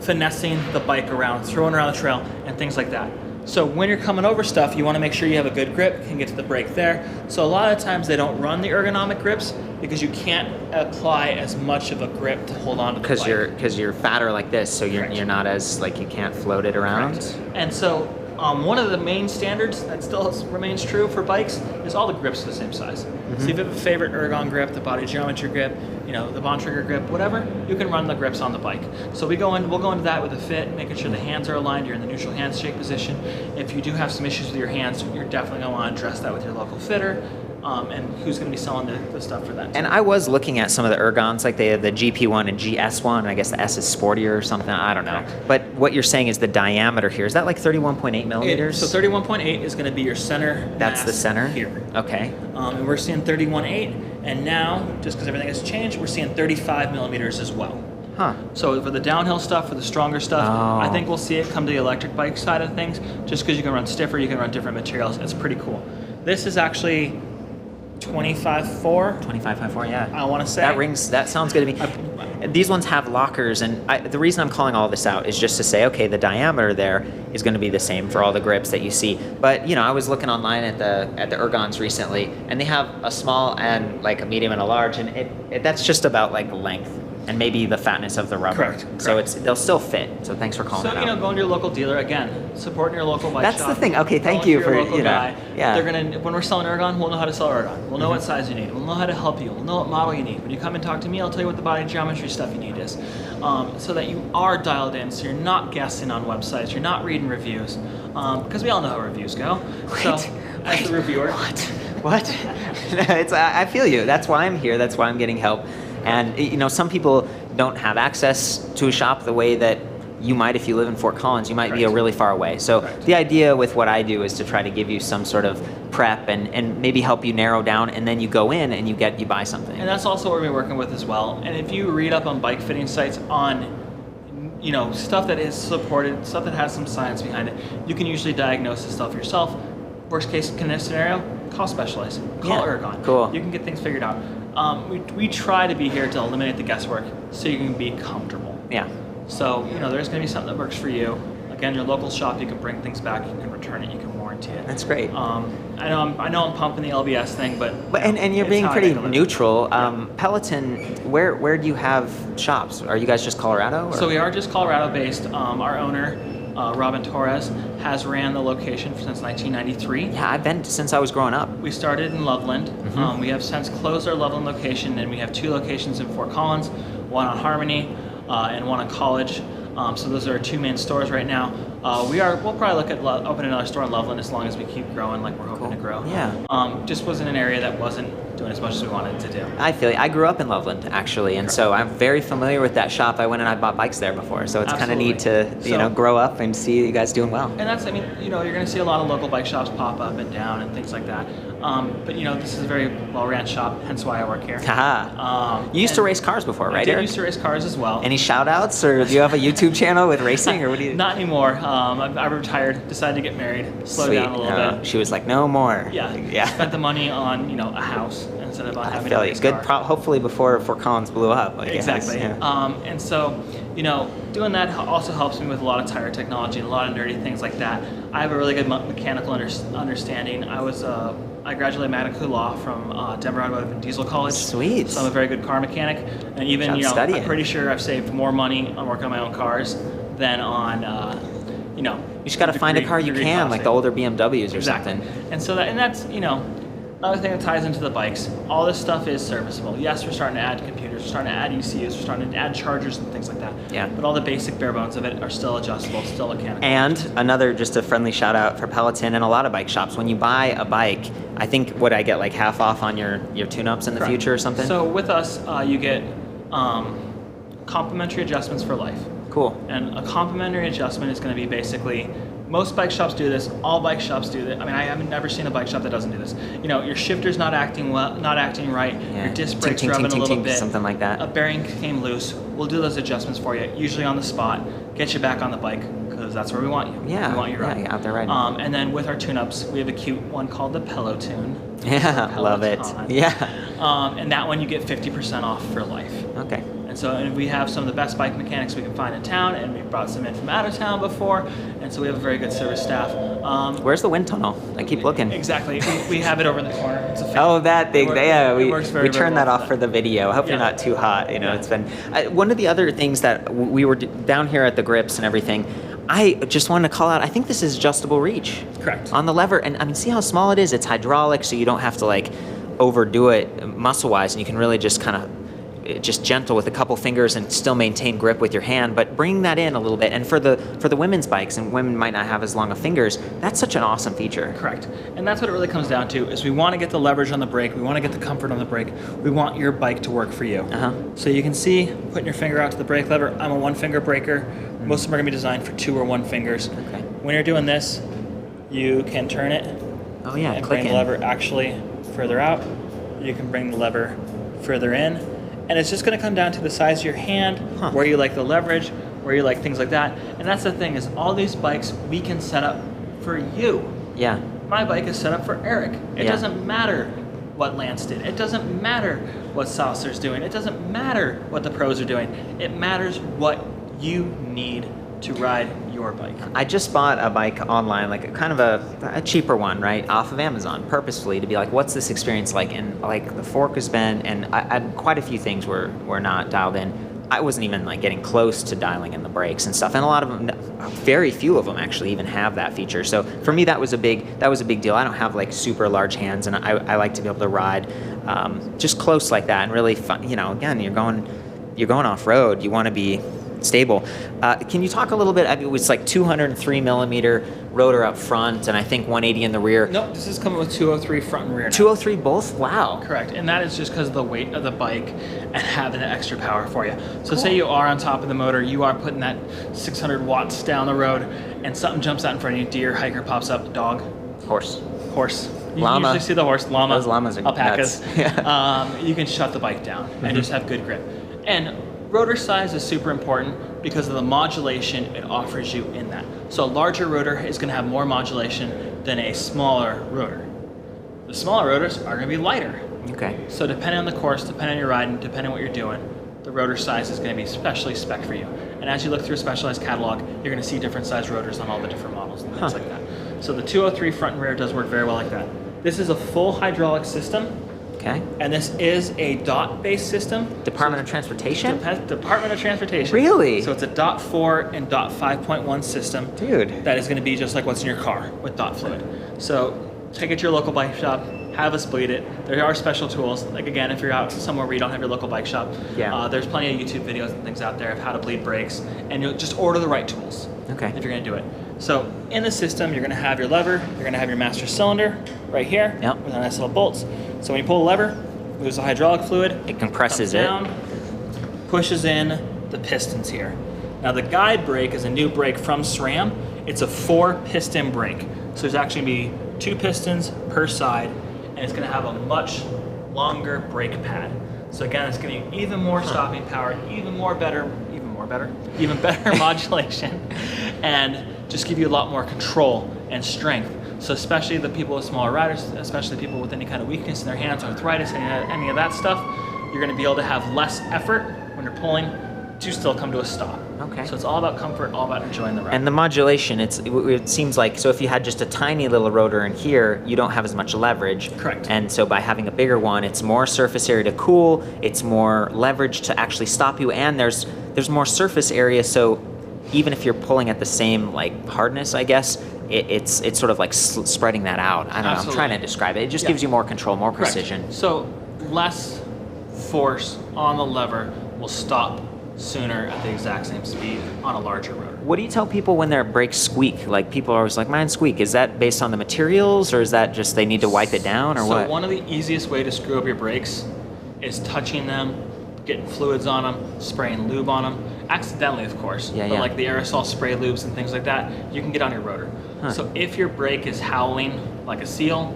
finessing the bike around, throwing around the trail, and things like that. So when you're coming over stuff, you want to make sure you have a good grip, can get to the brake there. So a lot of times they don't run the ergonomic grips because you can't apply as much of a grip to hold on to the bike. Because you're fatter like this, so you're not as you can't float it around. Correct. And so one of the main standards that still remains true for bikes is all the grips are the same size. So if you have a favorite ergon grip, the body geometry grip, the Bond trigger grip, whatever, you can run the grips on the bike. So we'll go into that with the fit, making sure the hands are aligned, you're in the neutral handshake position. If you do have some issues with your hands, you're definitely going to want to address that with your local fitter. And who's going to be selling the stuff for that. And I was looking at some of the ergons, like they have the GP1 and GS1, and I guess the S is sportier or something, I don't know. Correct. But what you're saying is the diameter here, is that like 31.8 millimeters? So 31.8 is going to be your center. That's the center? Here. Okay. And we're seeing 31.8, and now, just because everything has changed, we're seeing 35 millimeters as well. Huh. So for the downhill stuff, for the stronger stuff, I think we'll see it come to the electric bike side of things. Just because you can run stiffer, you can run different materials. It's pretty cool. This is actually 25.4. 25.4, yeah. I want to say. That sounds good to me. These ones have lockers, and the reason I'm calling all this out is just to say, okay, the diameter there is going to be the same for all the grips that you see. But, I was looking online at the ergons recently, and they have a small and like a medium and a large, and that's just about like the length and maybe the fatness of the rubber. Correct. So they'll still fit. So thanks for calling that out. So, going to your local dealer, again, supporting your local bike That's shop. the thing. Okay, thank Going you to for, your local guy. Yeah. They're gonna, when we're selling ergon, we'll know how to sell ergon. We'll know what size you need. We'll know how to help you. We'll know what model you need. When you come and talk to me, I'll tell you what the body geometry stuff you need is. So that you are dialed in, so you're not guessing on websites, you're not reading reviews. Because we all know how reviews go. As a reviewer. What? I feel you. That's why I'm here. That's why I'm getting help. And, some people don't have access to a shop the way that you might if you live in Fort Collins. You might be really far away. So the idea with what I do is to try to give you some sort of prep and maybe help you narrow down, and then you go in and you buy something. And that's also what we're working with as well. And if you read up on bike fitting sites on stuff that is supported, stuff that has some science behind it, you can usually diagnose this stuff yourself. Worst case scenario, call Specialized, call Ergon. Cool. You can get things figured out. We try to be here to eliminate the guesswork so you can be comfortable. Yeah. So, there's going to be something that works for you. Again, your local shop, you can bring things back, you can return it, you can warranty it. That's great. I know I'm pumping the LBS thing, but and you're being pretty neutral. Peloton, where do you have shops? Are you guys just Colorado? Or? So we are just Colorado based. Our owner, Robin Torres, has ran the location since 1993. Yeah, I've been since I was growing up. We started in Loveland. We have since closed our Loveland location, and we have 2 locations in Fort Collins, one on Harmony and one on College. So those are our 2 main stores right now. We'll probably look at opening another store in Loveland as long as we keep growing like we're hoping to grow. Yeah. Just wasn't an area that wasn't doing as much as we wanted to do. I feel you. I grew up in Loveland actually, and so I'm very familiar with that shop. I went and I bought bikes there before, so it's kind of neat to grow up and see you guys doing well. And that's, you're going to see a lot of local bike shops pop up and down and things like that. But this is a very well-ran shop, hence why I work here. Haha. You used to race cars before, right, Eric? I used to race cars as well. Any shout-outs, or do you have a YouTube channel with racing, or what do you? Not anymore. I retired, decided to get married, slowed down a little bit. She was like, no more. Yeah. Spent the money on a house instead of on having a race car. Hopefully before Fort Collins blew up. Exactly. Yeah. And so, doing that also helps me with a lot of tire technology and a lot of nerdy things like that. I have a really good mechanical understanding. I graduated magna cum laude from Denver Automotive and Diesel College. Sweet. So I'm a very good car mechanic, and even I'm pretty sure I've saved more money on working on my own cars than on you just got to find a car you can, like the older BMWs or something. And so that's another thing that ties into the bikes. All this stuff is serviceable. Yes, we're starting to add computers, we're starting to add ECUs, we're starting to add chargers and things like that. Yeah. But all the basic bare bones of it are still adjustable, still mechanical. And just a friendly shout out for Peloton and a lot of bike shops. When you buy a bike, I think I get like half off on your tune-ups in the future or something? So with us, you get complimentary adjustments for life. Cool. And a complimentary adjustment is going to be basically, most bike shops do this, all bike shops do this. I haven't never seen a bike shop that doesn't do this. Your shifter's not acting right, your disc brakes rubbing a little bit, something like that. A bearing came loose. We'll do those adjustments for you, usually on the spot, get you back on the bike, because that's where we want you. Yeah, we want you riding. Out there riding. And then with our tune-ups, we have a cute one called the Pelotune. Yeah, love it. Yeah. And that one you get 50% off for life. Okay. And we have some of the best bike mechanics we can find in town, and we've brought some in from out of town before, and so we have a very good service staff. Where's the wind tunnel? I keep looking. Exactly. We have it over in the corner. It's a that thing. We works very, we turned that well off for the video. I hope you're not too hot. It's been one of the other things that we were down here at the grips and everything. I just wanted to call out, I think this is adjustable reach. Correct. On the lever, and see how small it is? It's hydraulic, so you don't have to overdo it muscle-wise, and you can really just kind of just gentle with a couple fingers and still maintain grip with your hand, but bring that in a little bit. And for the women's bikes, and women might not have as long of fingers, that's such an awesome feature. Correct. And that's what it really comes down to, is we want to get the leverage on the brake, we want to get the comfort on the brake, we want your bike to work for you. So you can see, putting your finger out to the brake lever, I'm a 1-finger braker. Most of them are going to be designed for 2 or 1 fingers. Okay. When you're doing this, you can turn it and bring the lever actually further out. You can bring the lever further in. And it's just going to come down to the size of your hand, where you like the leverage, where you like things like that. And that's the thing, is all these bikes we can set up for you. Yeah. My bike is set up for Eric. It doesn't matter what Lance did. It doesn't matter what Saucer's doing. It doesn't matter what the pros are doing. It matters what you need to ride your bike. I just bought a bike online, like kind of a cheaper one, right, off of Amazon, purposefully to be like, what's this experience like? And the fork has been, and quite a few things were not dialed in. I wasn't even getting close to dialing in the brakes and stuff, and a lot of them, very few of them actually even have that feature. So for me, that was a big deal. I don't have super large hands, and I like to be able to ride just close like that and really fun. Again, you're going off road. You want to be stable. Can you talk a little bit? It was 203 millimeter rotor up front, and I think 180 in the rear. Nope, this is coming with 203 front and rear now. 203 both? Wow. Correct, and that is just because of the weight of the bike and having the extra power for you. So say you are on top of the motor, you are putting that 600 watts down the road, and something jumps out in front of you, deer, hiker pops up, dog. Horse. You llama. usually see the horse, llama. Those llamas are alpacas. nuts. Yeah. You can shut the bike down and just have good grip. And rotor size is super important because of the modulation it offers you in that. So a larger rotor is going to have more modulation than a smaller rotor. The smaller rotors are going to be lighter. Okay. So depending on the course, depending on your riding, depending on what you're doing, the rotor size is going to be specially spec'd for you. And as you look through a Specialized catalog, you're going to see different size rotors on all the different models and things like that. So the 203 front and rear does work very well like that. This is a full hydraulic system. Okay. And this is a DOT-based system. Department of Transportation? Department of Transportation. Really? So it's a DOT 4 and DOT 5.1 system. Dude. That is going to be just like what's in your car with DOT fluid. So take it to your local bike shop, have us bleed it. There are special tools. Like again, if you're out somewhere where you don't have your local bike shop, there's plenty of YouTube videos and things out there of how to bleed brakes, and you'll just order the right tools. Okay. If you're going to do it. So in the system, you're going to have your lever. You're going to have your master cylinder right here with our nice little bolts. So when you pull the lever, moves the hydraulic fluid. It compresses down, pushes in the pistons here. Now the guide brake is a new brake from SRAM. It's a 4-piston brake. So there's actually going to be 2 pistons per side, and it's going to have a much longer brake pad. So again, it's going to be even more stopping power, even better modulation, and just give you a lot more control and strength. So especially the people with smaller riders, especially people with any kind of weakness in their hands, arthritis, any of that stuff, you're going to be able to have less effort when you're pulling to still come to a stop. Okay. So it's all about comfort, all about enjoying the ride. And the modulation, it seems like, so if you had just a tiny little rotor in here, you don't have as much leverage. Correct. And so by having a bigger one, it's more surface area to cool, it's more leverage to actually stop you, and there's more surface area, so even if you're pulling at the same like hardness, I guess, it's sort of like spreading that out. I don't know, I'm trying to describe it. It just gives you more control, more precision. Correct. So less force on the lever will stop sooner at the exact same speed on a larger rotor. What do you tell people when their brakes squeak? Like people are always like, mine squeak. Is that based on the materials, or is that just they need to wipe it down, or what? So one of the easiest way to screw up your brakes is touching them, getting fluids on them, spraying lube on them. Accidentally, of course, but like the aerosol spray lubes and things like that, you can get on your rotor. So if your brake is howling like a seal,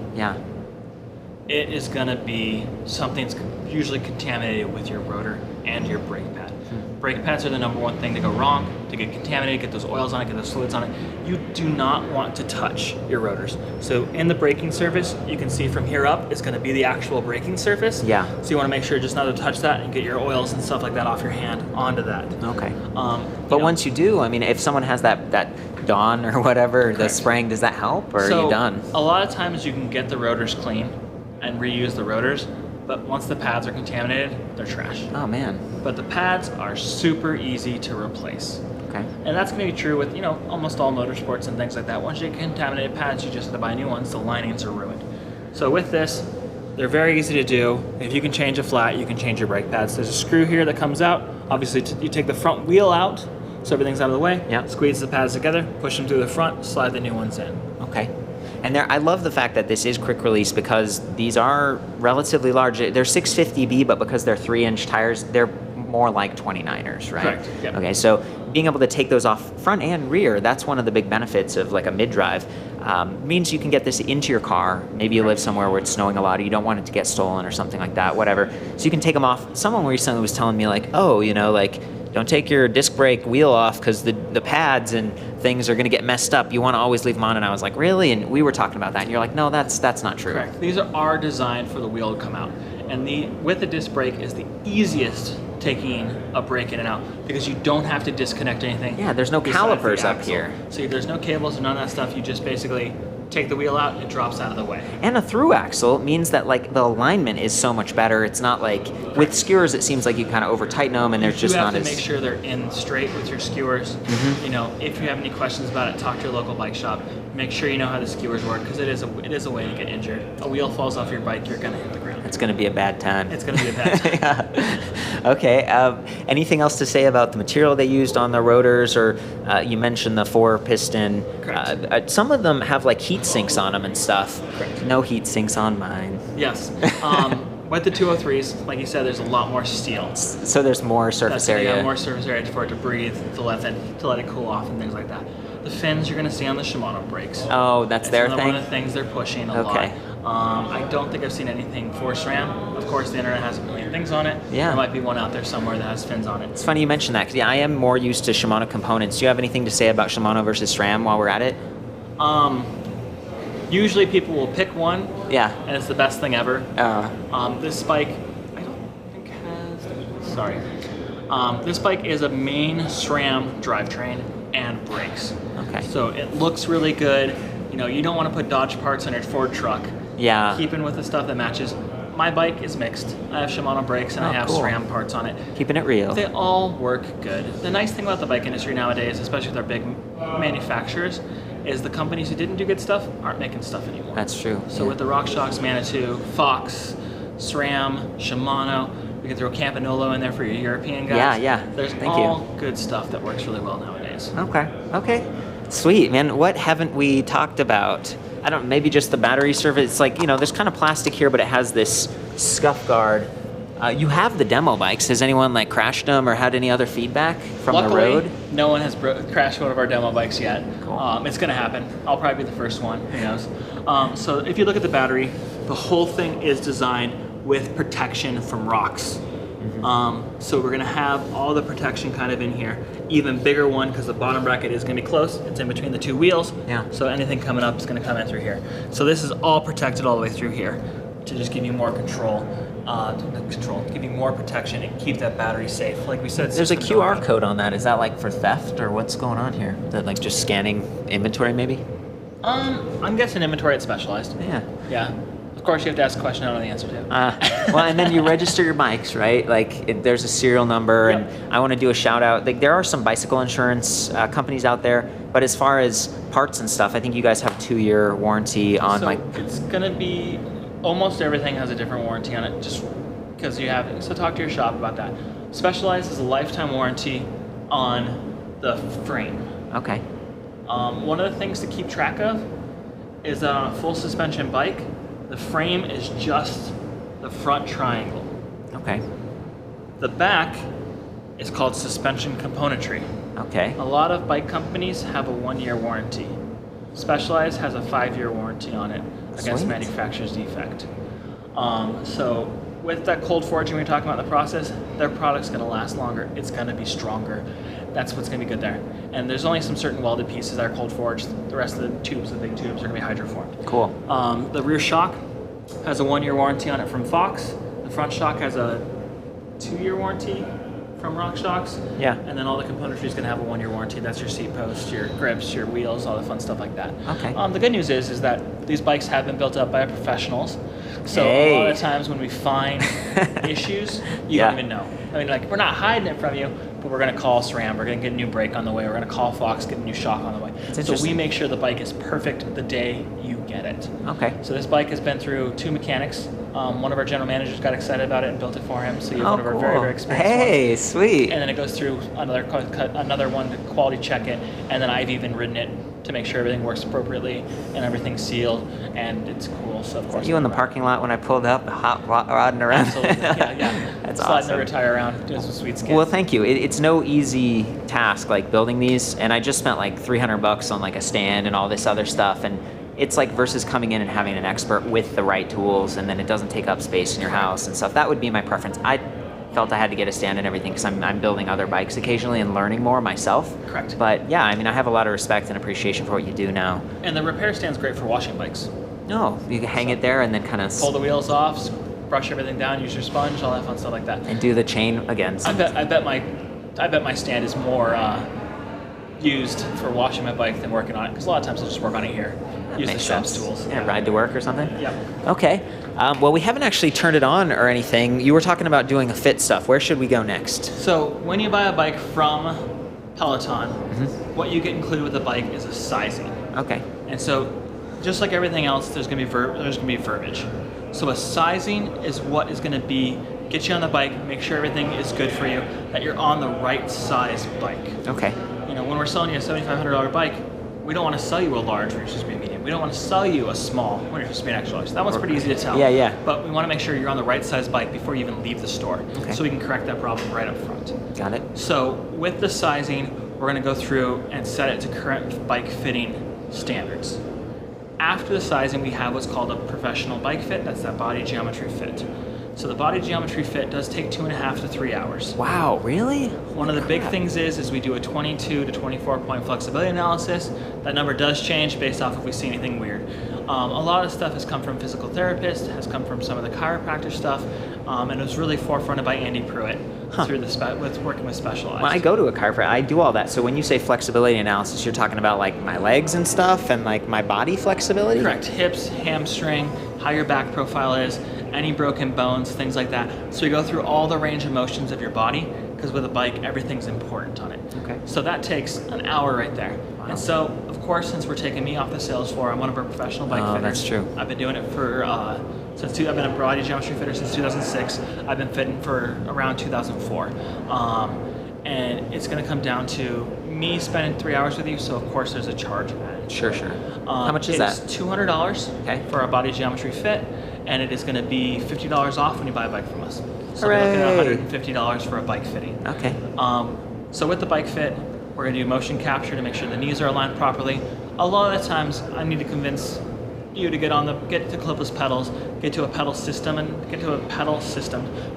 it is going to be something's usually contaminated with your rotor and your brake pad. Brake pads are the number one thing to go wrong, to get contaminated, get those oils on it, get those fluids on it. You do not want to touch your rotors. So in the braking surface, you can see from here up, it's going to be the actual braking surface. Yeah. So you want to make sure just not to touch that and get your oils and stuff like that off your hand onto that. Okay. But once you do, I mean, if someone has that Dawn or whatever, the spraying, does that help, or are you done? A lot of times you can get the rotors clean and reuse the rotors, but once the pads are contaminated, they're trash. Oh man. But the pads are super easy to replace. Okay. And that's going to be true with, almost all motorsports and things like that. Once you get contaminated pads, you just have to buy new ones. The linings are ruined. So with this, they're very easy to do. If you can change a flat, you can change your brake pads. There's a screw here that comes out. Obviously, you take the front wheel out, so everything's out of the way. Squeeze the pads together, push them through the front, slide the new ones in. Okay. And I love the fact that this is quick release, because these are relatively large. They're 650B, but because they're 3-inch tires, they're more like 29ers, right? Correct. Yep. Okay, so being able to take those off front and rear, that's one of the big benefits of like a mid-drive. Means you can get this into your car. Maybe you live somewhere where it's snowing a lot, or you don't want it to get stolen or something like that, whatever. So you can take them off. Someone recently was telling me like, don't take your disc brake wheel off because the pads and things are going to get messed up. You want to always leave them on. And I was like, really? And we were talking about that. And you're like, no, that's not true. Correct. These are designed for the wheel to come out. And with the disc brake is the easiest taking a brake in and out, because you don't have to disconnect anything. Yeah, there's no calipers up here. So there's no cables and none of that stuff. You just basically take the wheel out, it drops out of the way. And a through axle means that like the alignment is so much better. It's not like with skewers, it seems like you kind of over tighten them and there's just not as. You have to make sure they're in straight with your skewers. If you have any questions about it, talk to your local bike shop. Make sure you know how the skewers work, because it is a way to get injured. A wheel falls off your bike, you're gonna hit the ground. It's gonna be a bad time. It's gonna be a bad time. Yeah. Okay. Anything else to say about the material they used on the rotors, or you mentioned the 4-piston? Correct. Some of them have like heat sinks on them and stuff. Correct. No heat sinks on mine. Yes. With the 203s, like you said, there's a lot more steel. So there's more surface area. Yeah, more surface area for it to breathe, to let it cool off and things like that. The fins you're going to see on the Shimano brakes. Oh, that's their thing? One of the things they're pushing a lot. I don't think I've seen anything for SRAM. Of course, the internet has a million things on it. Yeah. There might be one out there somewhere that has fins on it. It's funny you mentioned that, because I am more used to Shimano components. Do you have anything to say about Shimano versus SRAM while we're at it? Usually people will pick one, Yeah. and it's the best thing ever. This bike, I don't think has. Sorry. This bike is a main SRAM drivetrain and brakes. Okay. So it looks really good. You know, you don't want to put Dodge parts on your Ford truck. Yeah. Keeping with the stuff that matches. My bike is mixed. I have Shimano brakes and I have cool. SRAM parts on it. Keeping it real. They all work good. The nice thing about the bike industry nowadays, especially with our big manufacturers, is the companies who didn't do good stuff aren't making stuff anymore. That's true. So with the RockShox, Manitou, Fox, SRAM, Shimano, we can throw Campanolo in there for your European guys. Yeah. There's Thank all good stuff that works really well nowadays. Okay. Sweet, man. What haven't we talked about? I don't, maybe just the battery service. It's like, you know, there's kind of plastic here, but it has this scuff guard. You have the demo bikes. Has anyone like crashed them or had any other feedback from Luckily, the road? no one has crashed one of our demo bikes yet. Cool. It's going to happen. I'll probably be the first one. Who knows? So if you look at the battery, the whole thing is designed with protection from rocks. So we're going to have all the protection kind of in here. Even bigger one because the bottom bracket is going to be close. It's in between the two wheels. Yeah. So anything coming up is going to come in through here. So this is all protected all the way through here to just give you more control. Give you more protection and keep that battery safe. Like we said, There's a QR code on that. Is that like for theft or what's going on here? Is that like just scanning inventory maybe? I'm guessing inventory at Specialized. Yeah. Of course, you have to ask a question I don't know the answer to. Well, and then you register your bikes, right? Like there's a serial number, Yep. and I want to do a shout out. Like there are some bicycle insurance companies out there, but as far as parts and stuff, I think you guys have 2-year warranty on So like. it's gonna be almost everything has a different warranty on it, just because you have it. So talk to your shop about that. Specialized is a lifetime warranty on the frame. Okay. One of the things to keep track of is that on a full suspension bike, the frame is just the front triangle. Okay. The back is called suspension componentry. Okay. A lot of bike companies have a 1-year warranty. Specialized has a 5-year warranty on it against Sweet. manufacturer's defect. So with that cold forging we were talking about in the process, their product's going to last longer. It's going to be stronger. That's what's going to be good there. And there's only some certain welded pieces that are cold forged. The rest of the tubes, the big tubes, are going to be hydroformed. Cool. The rear shock has a 1-year warranty on it from Fox. The front shock has a 2-year warranty from RockShox. Yeah. And then all the componentry is going to have a 1-year warranty. That's your seat post, your grips, your wheels, all the fun stuff like that. Okay. The good news is that these bikes have been built up by professionals. So Hey. a lot of times when we find issues, you Yeah. don't even know. I mean, like, we're not hiding it from you, but we're going to call SRAM. We're going to get a new brake on the way. We're going to call Fox, get a new shock on the way. That's So we interesting. make sure the bike is perfect the day you get it. Okay. So this bike has been through 2 mechanics. One of our general managers got excited about it and built it for him. So you have one of our very, very experienced ones. Hey, sweet. And then it goes through another one to quality check it, and then I've even ridden it to make sure everything works appropriately and everything's sealed and it's cool. So of course You in the parking lot when I pulled up, hot rodding around. Absolutely, yeah. That's Sliding awesome. the rear tire around, doing some sweet skins. Well, thank you. It's no easy task like building these, and I just spent like $300 on like a stand and all this other stuff, and it's like versus coming in and having an expert with the right tools, and then it doesn't take up space in your house and stuff. That would be my preference. I felt I had to get a stand and everything because I'm building other bikes occasionally and learning more myself. Correct. But yeah, I mean, I have a lot of respect and appreciation for what you do now. And the repair stand's great for washing bikes. No, you can hang it there and then kind of Pull the wheels off, brush everything down, use your sponge, all that fun stuff like that. and do the chain again. I bet my stand is more used for washing my bike than working on it, because a lot of times I'll just work on it here. Use the Makes shop's sense. tools. Yeah, ride to work or something. Yep. Okay. Well, we haven't actually turned it on or anything. You were talking about doing a fit stuff. Where should we go next? So when you buy a bike from Peloton, what you get included with the bike is a sizing. Okay. And so, just like everything else, there's gonna be verbiage. So a sizing is what is gonna be get you on the bike, make sure everything is good for you, that you're on the right size bike. Okay. You know, when we're selling you a $7,500 bike, we don't want to sell you a large when you're supposed to be a medium. We don't want to sell you a small when you're supposed to be an extra large. That one's pretty easy to tell. Yeah. But we want to make sure you're on the right size bike before you even leave the store, Okay. so we can correct that problem right up front. Got it. So with the sizing, we're going to go through and set it to current bike fitting standards. After the sizing, we have what's called a professional bike fit. That's that body geometry fit. So the body geometry fit does take 2.5 to 3 hours. Wow, really? One of the big things is we do a 22 to 24 point flexibility analysis. That number does change based off if we see anything weird. A lot of stuff has come from physical therapists, has come from some of the chiropractor stuff, and it was really forefronted by Andy Pruitt through with working with Specialized. When I go to a chiropractor, I do all that. So when you say flexibility analysis, you're talking about like my legs and stuff and like my body flexibility? Correct. Hips, hamstring, how your back profile is, any broken bones, things like that. So we go through all the range of motions of your body, because with a bike, everything's important on it. Okay. So that takes an hour right there. Wow. And so, of course, since we're taking me off the sales floor, I'm one of our professional bike fitters. That's true. I've been doing it for I've been a body geometry fitter since 2006. I've been fitting for around 2004. And it's going to come down to me spending 3 hours with you, so of course there's a charge. Sure. How much is that? It's $200 for our body geometry fit, and it is going to be $50 off when you buy a bike from us. So we're looking at $150 for a bike fitting. Okay. So with the bike fit, we're going to do motion capture to make sure the knees are aligned properly. A lot of the times, I need to convince you to get to clipless pedals, get to a pedal system,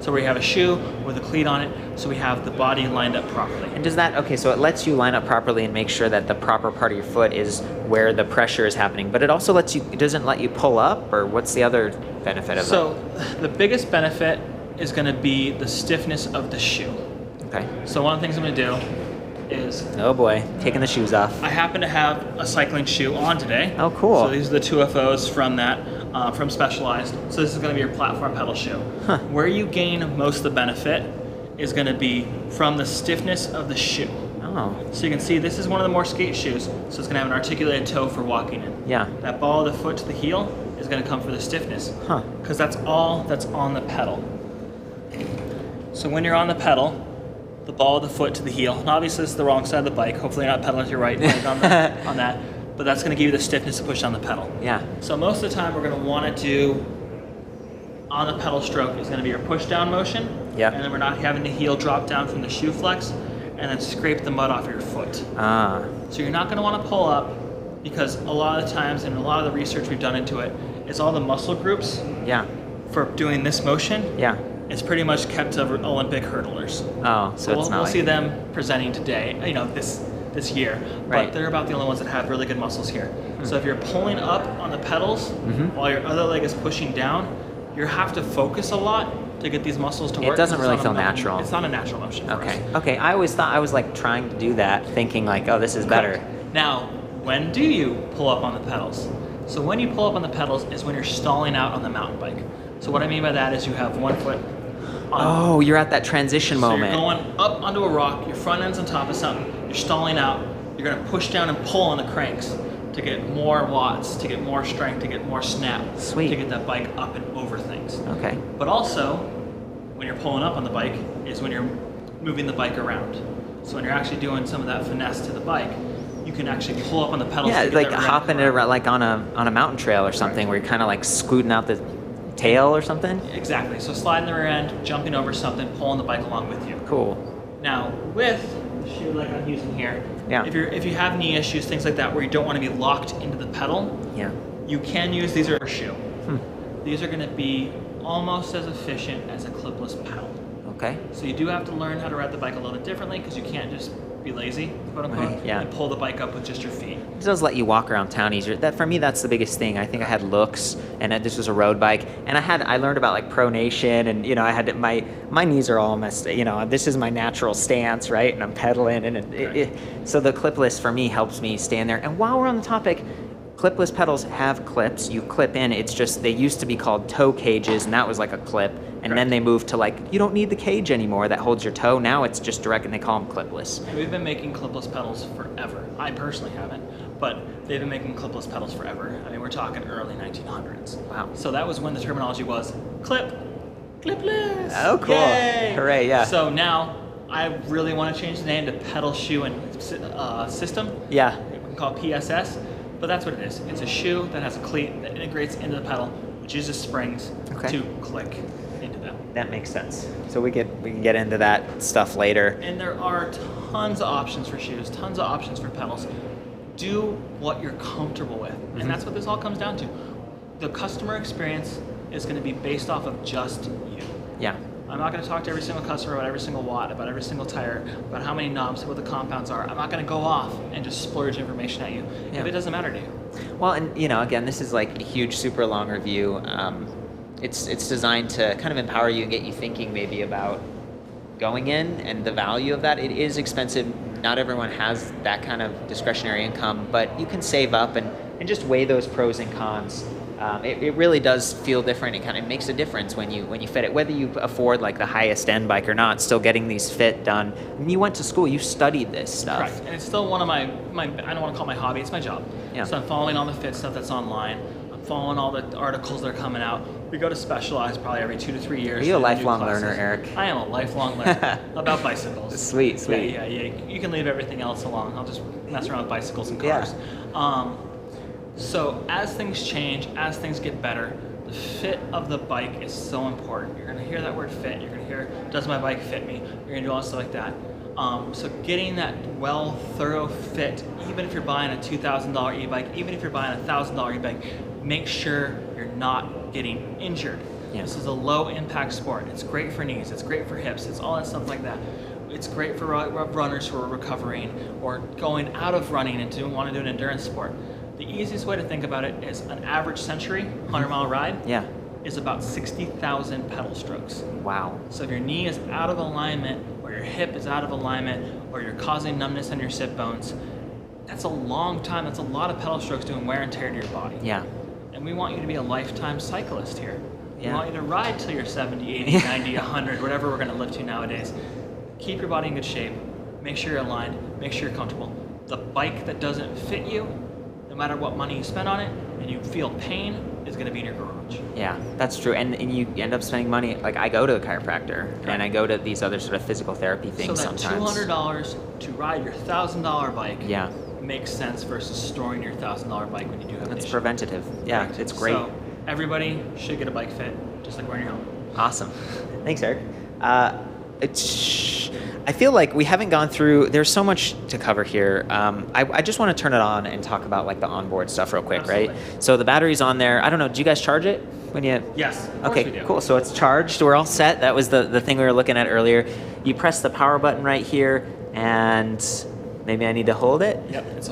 so where you have a shoe with a cleat on it, so we have the body lined up properly. And does that, okay, so it lets you line up properly and make sure that the proper part of your foot is where the pressure is happening, but it also it doesn't let you pull up, or what's the other benefit of that? So the biggest benefit is going to be the stiffness of the shoe. Okay. So one of the things I'm going to do is, oh boy, taking the shoes off. I happen to have a cycling shoe on today. Oh, cool. So these are the 2FOs from from Specialized. So this is going to be your platform pedal shoe. Huh. Where you gain most of the benefit is going to be from the stiffness of the shoe. Oh. So you can see this is one of the more skate shoes, so it's going to have an articulated toe for walking in. Yeah. That ball of the foot to the heel is going to come for the stiffness. Huh. Because that's all that's on the pedal. So when you're on the pedal, the ball of the foot to the heel, and obviously this is the wrong side of the bike, hopefully you're not pedaling to your right on that, but that's going to give you the stiffness to push on the pedal. Yeah. So most of the time we're going to want to do on the pedal stroke is going to be your push down motion, Yep. and then we're not having the heel drop down from the shoe flex and then scrape the mud off your foot. Ah. So you're not going to want to pull up, because a lot of the times, and a lot of the research we've done into it, is all the muscle groups Yeah. for doing this motion. Yeah. It's pretty much kept to Olympic hurdlers. Oh, so it's not we'll like... see them presenting today, this year. Right. But they're about the only ones that have really good muscles here. So if you're pulling up on the pedals while your other leg is pushing down, you have to focus a lot to get these muscles to work. It doesn't really feel natural. It's not a natural motion for us. Okay. I always thought I was like trying to do that, thinking like, oh, this is better. Correct. Now, when do you pull up on the pedals? So when you pull up on the pedals is when you're stalling out on the mountain bike. So what I mean by that is you have one foot on. Oh, you're at that transition moment. So you're going up onto a rock, your front end's on top of something, you're stalling out, you're gonna push down and pull on the cranks to get more watts, to get more strength, to get more snap. Sweet. To get that bike up and over things. Okay. But also, when you're pulling up on the bike is when you're moving the bike around. So when you're actually doing some of that finesse to the bike, you can actually pull up on the pedals. Yeah, to get like that hopping it around, like on a mountain trail or something, where you're kind of like scooting out the tail or something. Exactly. So sliding the rear end, jumping over something, pulling the bike along with you. Cool. Now with the shoe like I'm using here, Yeah. if you have knee issues, things like that, where you don't want to be locked into the pedal, Yeah. you can use these are a shoe. These are going to be almost as efficient as a clipless pedal. Okay. So you do have to learn how to ride the bike a little bit differently, because you can't just be lazy, quote unquote, Right, yeah. and pull the bike up with just your feet. It does let you walk around town easier. That for me, that's the biggest thing. I think I had looks, and this was a road bike, and I learned about like pronation, and I had my knees are all messed. This is my natural stance, right? And I'm pedaling, and so the clipless for me helps me stand there. And while we're on the topic, clipless pedals have clips. You clip in. It's just they used to be called toe cages, and that was like a clip. And then they moved to like, you don't need the cage anymore that holds your toe. Now it's just direct, and they call them clipless. We've been making clipless pedals forever. I personally haven't, but they've been making clipless pedals forever. I mean, we're talking early 1900s. Wow. So that was when the terminology was clipless. Oh, cool. Yay! Hooray, yeah. So now I really want to change the name to pedal shoe and system. Yeah. We can call it PSS, but that's what it is. It's a shoe that has a cleat that integrates into the pedal, which uses springs to click into them. That makes sense. So we can get into that stuff later. And there are tons of options for shoes, tons of options for pedals. Do what you're comfortable with. And that's what this all comes down to. The customer experience is going to be based off of just you. Yeah. I'm not going to talk to every single customer about every single watt, about every single tire, about how many knobs, what the compounds are. I'm not going to go off and just splurge information at you if it doesn't matter to you. Well, and again, this is like a huge, super long review. It's designed to kind of empower you and get you thinking maybe about going in and the value of that. It is expensive. Not everyone has that kind of discretionary income, but you can save up and just weigh those pros and cons. It really does feel different. It kind of makes a difference when you fit it, whether you afford like the highest end bike or not. Still getting these fit done. When you went to school, you studied this stuff. Correct, and it's still one of my I don't want to call it my hobby. It's my job. Yeah. So I'm following all the fit stuff that's online. I'm following all the articles that are coming out. We go to Specialized probably every 2 to 3 years. Are you a lifelong learner, Eric? I am a lifelong learner about bicycles. Sweet. Yeah. You can leave everything else alone. I'll just mess around with bicycles and cars. Yeah. So as things change, as things get better, the fit of the bike is so important. You're going to hear that word fit. You're going to hear, does my bike fit me? You're going to do all stuff like that. So getting that thorough fit, even if you're buying a $2,000 e-bike, even if you're buying a $1,000 e-bike, make sure you're not getting injured. Yeah. This is a low impact sport. It's great for knees. It's great for hips. It's all that stuff like that. It's great for runners who are recovering or going out of running and want to do an endurance sport. The easiest way to think about it is an average Century 100-mile ride is about 60,000 pedal strokes. Wow. So if your knee is out of alignment or your hip is out of alignment or you're causing numbness in your sit bones, that's a long time. That's a lot of pedal strokes doing wear and tear to your body. Yeah. And we want you to be a lifetime cyclist here. Yeah. We want you to ride till you're 70, 80, 90, 100, whatever we're going to live to nowadays. Keep your body in good shape. Make sure you're aligned. Make sure you're comfortable. The bike that doesn't fit you, no matter what money you spend on it, and you feel pain, is going to be in your garage. Yeah, that's true. And you end up spending money. Like I go to a chiropractor, and I go to these other sort of physical therapy things sometimes. So that $200 to ride your $1,000 bike makes sense versus storing your $1,000 bike when you do have an issue. It's preventative. Yeah, it's great. So everybody should get a bike fit, just like we're in your home. Awesome. Thanks, Eric. I feel like we haven't gone through, there's so much to cover here. I just want to turn it on and talk about like the onboard stuff real quick, Absolutely. right? So the battery's on there. I don't know, do you guys charge it when you? Yes. Okay, cool. So it's charged. We're all set. That was the thing we were looking at earlier. You press the power button right here, and maybe I need to hold it? Yep, it's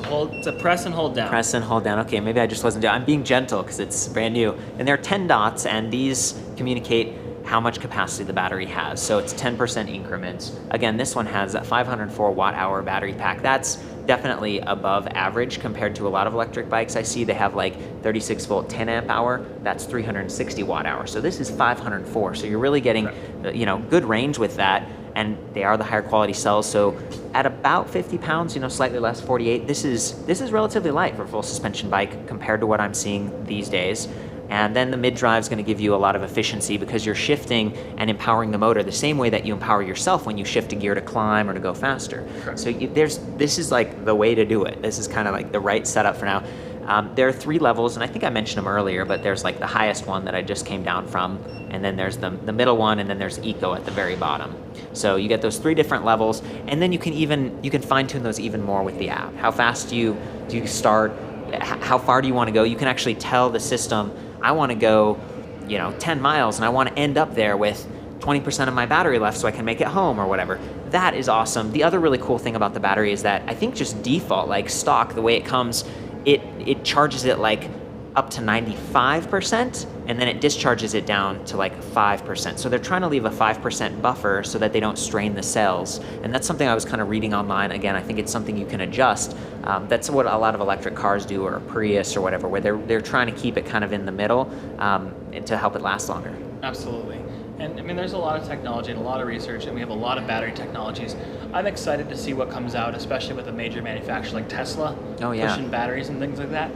a press and hold down. Press and hold down. Okay, maybe I just wasn't doing, I'm being gentle because it's brand new. And there are 10 dots, and these communicate how much capacity the battery has. So it's 10% increments. Again, this one has a 504 watt hour battery pack. That's definitely above average compared to a lot of electric bikes. I see they have like 36 volt, 10 amp hour. That's 360 watt hour. So this is 504. So you're really getting, good range with that. And they are the higher quality cells. So at about 50 pounds, slightly less, 48, this is relatively light for a full suspension bike compared to what I'm seeing these days. And then the mid-drive is going to give you a lot of efficiency because you're shifting and empowering the motor the same way that you empower yourself when you shift a gear to climb or to go faster. Correct. So this is like the way to do it. This is kind of like the right setup for now. There are 3 levels, and I think I mentioned them earlier, but there's like the highest one that I just came down from, and then there's the middle one, and then there's Eco at the very bottom. So you get those 3 different levels, and then you can fine-tune those even more with the app. How fast do you start? How far do you want to go? You can actually tell the system, I want to go, 10 miles, and I want to end up there with 20% of my battery left so I can make it home or whatever. That is awesome. The other really cool thing about the battery is that I think just default, like stock, the way it comes, it charges it like up to 95%, and then it discharges it down to like 5%. So they're trying to leave a 5% buffer so that they don't strain the cells. And that's something I was kind of reading online. Again, I think it's something you can adjust. That's what a lot of electric cars do, or a Prius or whatever, where they're trying to keep it kind of in the middle to help it last longer. Absolutely. And I mean, there's a lot of technology and a lot of research, and we have a lot of battery technologies. I'm excited to see what comes out, especially with a major manufacturer like Tesla pushing batteries and things like that.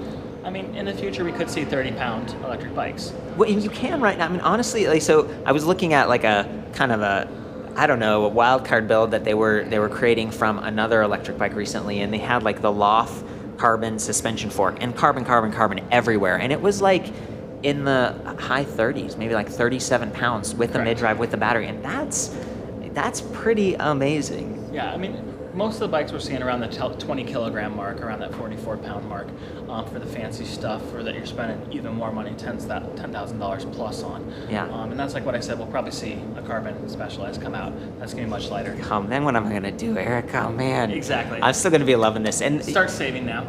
I mean, in the future, we could see 30-pound electric bikes. Well, and you can right now. I mean, honestly, so I was looking at like a kind of a wild card build that they were creating from another electric bike recently, and they had like the Loft carbon suspension fork and carbon everywhere, and it was like in the high 30s, maybe like 37 pounds with the mid-drive with the battery, and that's pretty amazing. Yeah, I mean, most of the bikes we're seeing around the 20 kilogram mark, around that 44 pound mark, for the fancy stuff, or that you're spending even more money, $10,000 plus on. Yeah. And that's like what I said, we'll probably see a carbon Specialized come out. That's gonna be much lighter. Then what am I gonna do, Eric? Oh man. Exactly. I'm still gonna be loving this. And start saving now.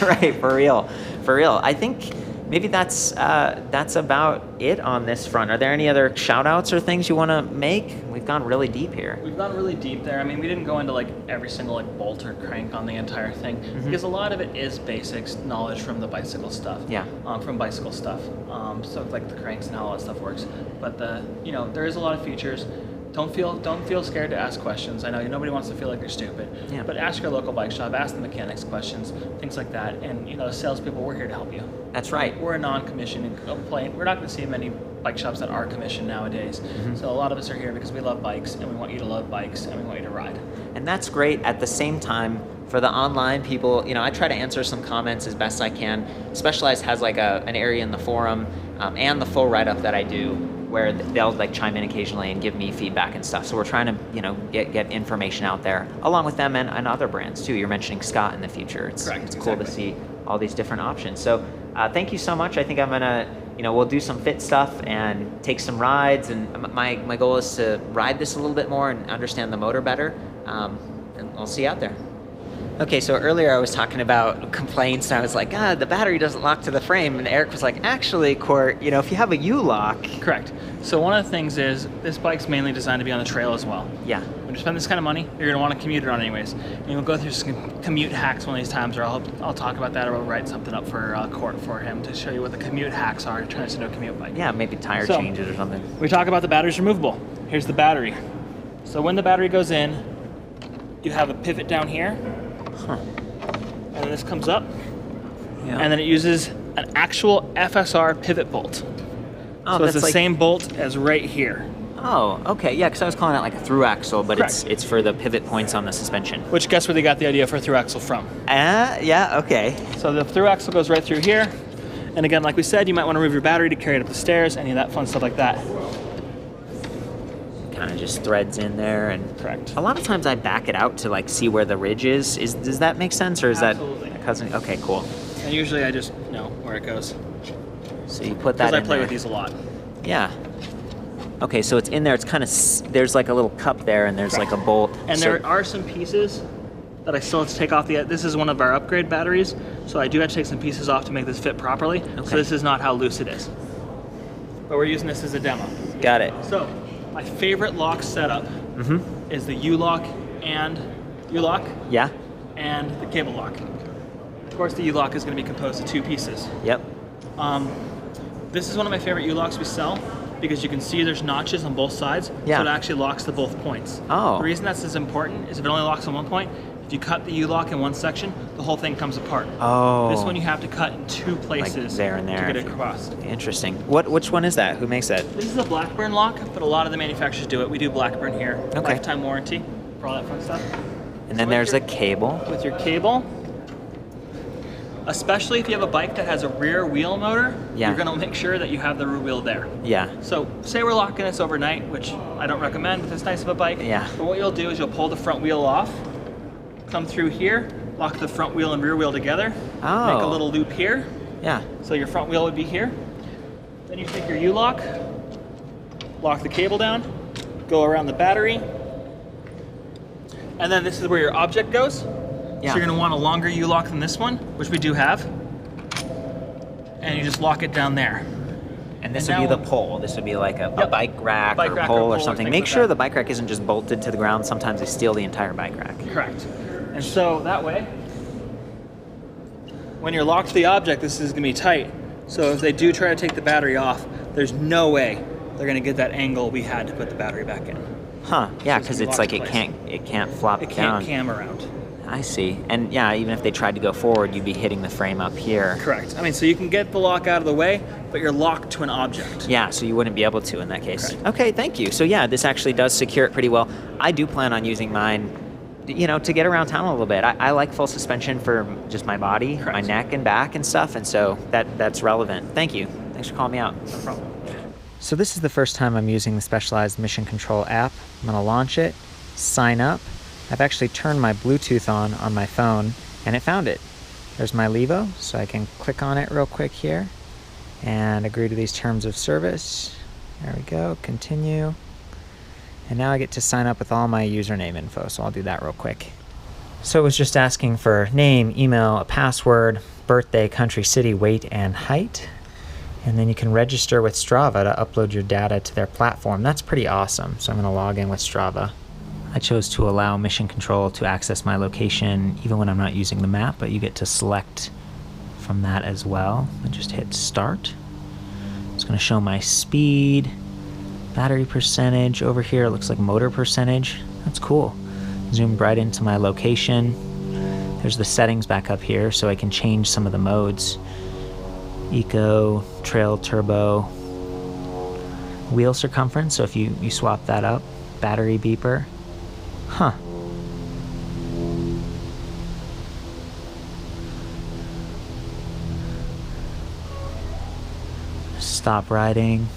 Right, for real. I think maybe that's about it on this front. Are there any other shout outs or things you want to make? We've gone really deep here. We've gone really deep there. I mean, we didn't go into like every single like bolt or crank on the entire thing because a lot of it is basics knowledge from the bicycle stuff. Yeah. From bicycle stuff. So like the cranks and how all that stuff works. But there is a lot of features. Don't feel scared to ask questions. I know nobody wants to feel like they're stupid. Yeah. But ask your local bike shop, ask the mechanics questions, things like that. And the salespeople, we're here to help you. That's right. We're a non-commissioned complaint. We're not going to see many bike shops that are commissioned nowadays. So a lot of us are here because we love bikes and we want you to love bikes and we want you to ride. And that's great. At the same time, for the online people, I try to answer some comments as best I can. Specialized has like an area in the forum and the full write-up that I do where they'll like chime in occasionally and give me feedback and stuff. So we're trying to, get information out there along with them and other brands too. You're mentioning Scott in the future. Correct. It's cool to see all these different options. So thank you so much. I think I'm gonna, we'll do some fit stuff and take some rides. And my goal is to ride this a little bit more and understand the motor better. And I'll see you out there. Okay, so earlier I was talking about complaints, and I was like, the battery doesn't lock to the frame, and Eric was like, actually, Court, if you have a U-lock. Correct. So one of the things is this bike's mainly designed to be on the trail as well. Yeah. When you spend this kind of money, you're going to want to commute it on anyways. And we'll go through some commute hacks one of these times, or I'll talk about that, or I'll write something up for Court for him to show you what the commute hacks are to turn this into a commute bike. Yeah, maybe tire changes or something. We talk about the battery's removable. Here's the battery. So when the battery goes in, you have a pivot down here. And then this comes up, and then it uses an actual FSR pivot bolt. Oh, so it's the same bolt as right here. Oh, okay, yeah, because I was calling it like a through axle, but Correct. it's for the pivot points on the suspension. Which, guess where they got the idea for through axle from? Yeah, okay. So the through axle goes right through here, and again, like we said, you might want to remove your battery to carry it up the stairs, any of that fun stuff like that. Kind of just threads in there, and Correct. a lot of times I back it out to like see where the ridge is. Does that make sense, or is Absolutely. that cousin? Okay, cool. And usually I just know where it goes. So you put that in Because I play there. with these a lot. Yeah. Okay, so it's in there. It's kind of there's like a little cup there, and there's like a bolt. And so, there are some pieces that I still have to take off this is one of our upgrade batteries, so I do have to take some pieces off to make this fit properly. Okay. So this is not how loose it is. But we're using this as a demo. Got it. So my favorite lock setup is the U-lock and Yeah. and the cable lock. Of course, the U-lock is going to be composed of two pieces. Yep. This is one of my favorite U-locks we sell because you can see there's notches on both sides, Yeah. so it actually locks to both points. Oh. The reason that's as important is if it only locks on one point, if you cut the U-lock in one section, the whole thing comes apart. Oh. This one you have to cut in two places there and there. to get it across. Interesting. Which one is that? Who makes that? This is a Blackburn lock, but a lot of the manufacturers do it. We do Blackburn here. Okay. Lifetime warranty for all that fun stuff. And then with there's your- a cable. With your cable, especially if you have a bike that has a rear wheel motor, Yeah. you're going to make sure that you have the rear wheel there. Yeah. So say we're locking this overnight, which I don't recommend with this nice of a bike. Yeah. But what you'll do is you'll pull the front wheel off, come through here, lock the front wheel and rear wheel together, make a Oh. little loop here. Yeah. So your front wheel would be here. Then you take your U-lock, lock the cable down, go around the battery, and then this is where your object goes. Yeah. So you're going to want a longer U-lock than this one, which we do have. And you just lock it down there. And this And would be now- the pole. This would be like a Yep. bike rack Bike or rack or pole or pole or something. things Make like sure that. the bike rack isn't just bolted to the ground. Sometimes they steal the entire bike rack. Correct. And so that way, when you're locked to the object, this is going to be tight. So if they do try to take the battery off, there's no way they're going to get that angle we had to put the battery back in. Huh? Yeah, So it's because gonna be it's like locked in it can't flop It down. can't cam around. I see. And yeah, even if they tried to go forward, you'd be hitting the frame up here. Correct. I mean, so you can get the lock out of the way, but you're locked to an object. Yeah, so you wouldn't be able to in that case. Correct. Okay, thank you. So yeah, this actually does secure it pretty well. I do plan on using mine, to get around town a little bit. I like full suspension for just my body, Correct. my neck and back and stuff, and so that's relevant. Thank you. Thanks for calling me out. No problem. So this is the first time I'm using the Specialized Mission Control app. I'm gonna launch it, sign up. I've actually turned my Bluetooth on my phone, and it found it. There's my Levo, so I can click on it real quick here and agree to these terms of service. There we go, continue. And now I get to sign up with all my username info, so I'll do that real quick. So it was just asking for name, email, a password, birthday, country, city, weight, and height. And then you can register with Strava to upload your data to their platform. That's pretty awesome. So I'm going to log in with Strava. I chose to allow Mission Control to access my location even when I'm not using the map, but you get to select from that as well. I just hit start. It's going to show my speed, battery percentage. Over here it looks like motor percentage. That's cool. Zoomed right into my location. There's the settings back up here, so I can change some of the modes. Eco, trail, turbo, wheel circumference, so if you swap that up, battery beeper. Huh. Stop riding.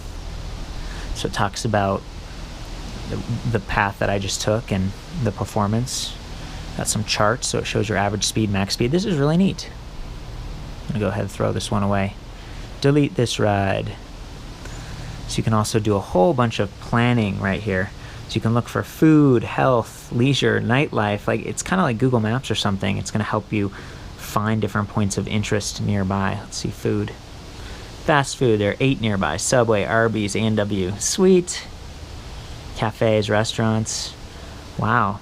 So it talks about the path that I just took and the performance. Got some charts, so it shows your average speed, max speed. This is really neat. I'm gonna go ahead and throw this one away. Delete this ride. So you can also do a whole bunch of planning right here. So you can look for food, health, leisure, nightlife. Like, it's kind of like Google Maps or something. It's gonna help you find different points of interest nearby. Let's see, food. Fast food, there are 8 nearby. Subway, Arby's, A&W. Sweet. Cafes, restaurants. Wow.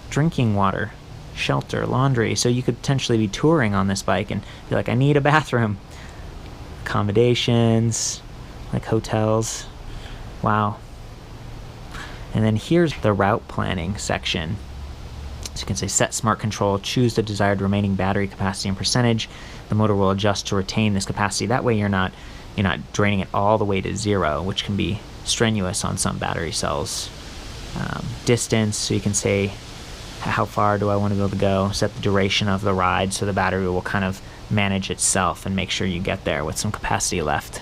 Drinking water, shelter, laundry. So you could potentially be touring on this bike and be like, I need a bathroom. Accommodations, like hotels. Wow. And then here's the route planning section. So you can say set smart control, choose the desired remaining battery capacity and percentage. The motor will adjust to retain this capacity. That way you're not draining it all the way to 0, which can be strenuous on some battery cells. Distance, so you can say how far do I want to be able to go. Set the duration of the ride so the battery will kind of manage itself and make sure you get there with some capacity left.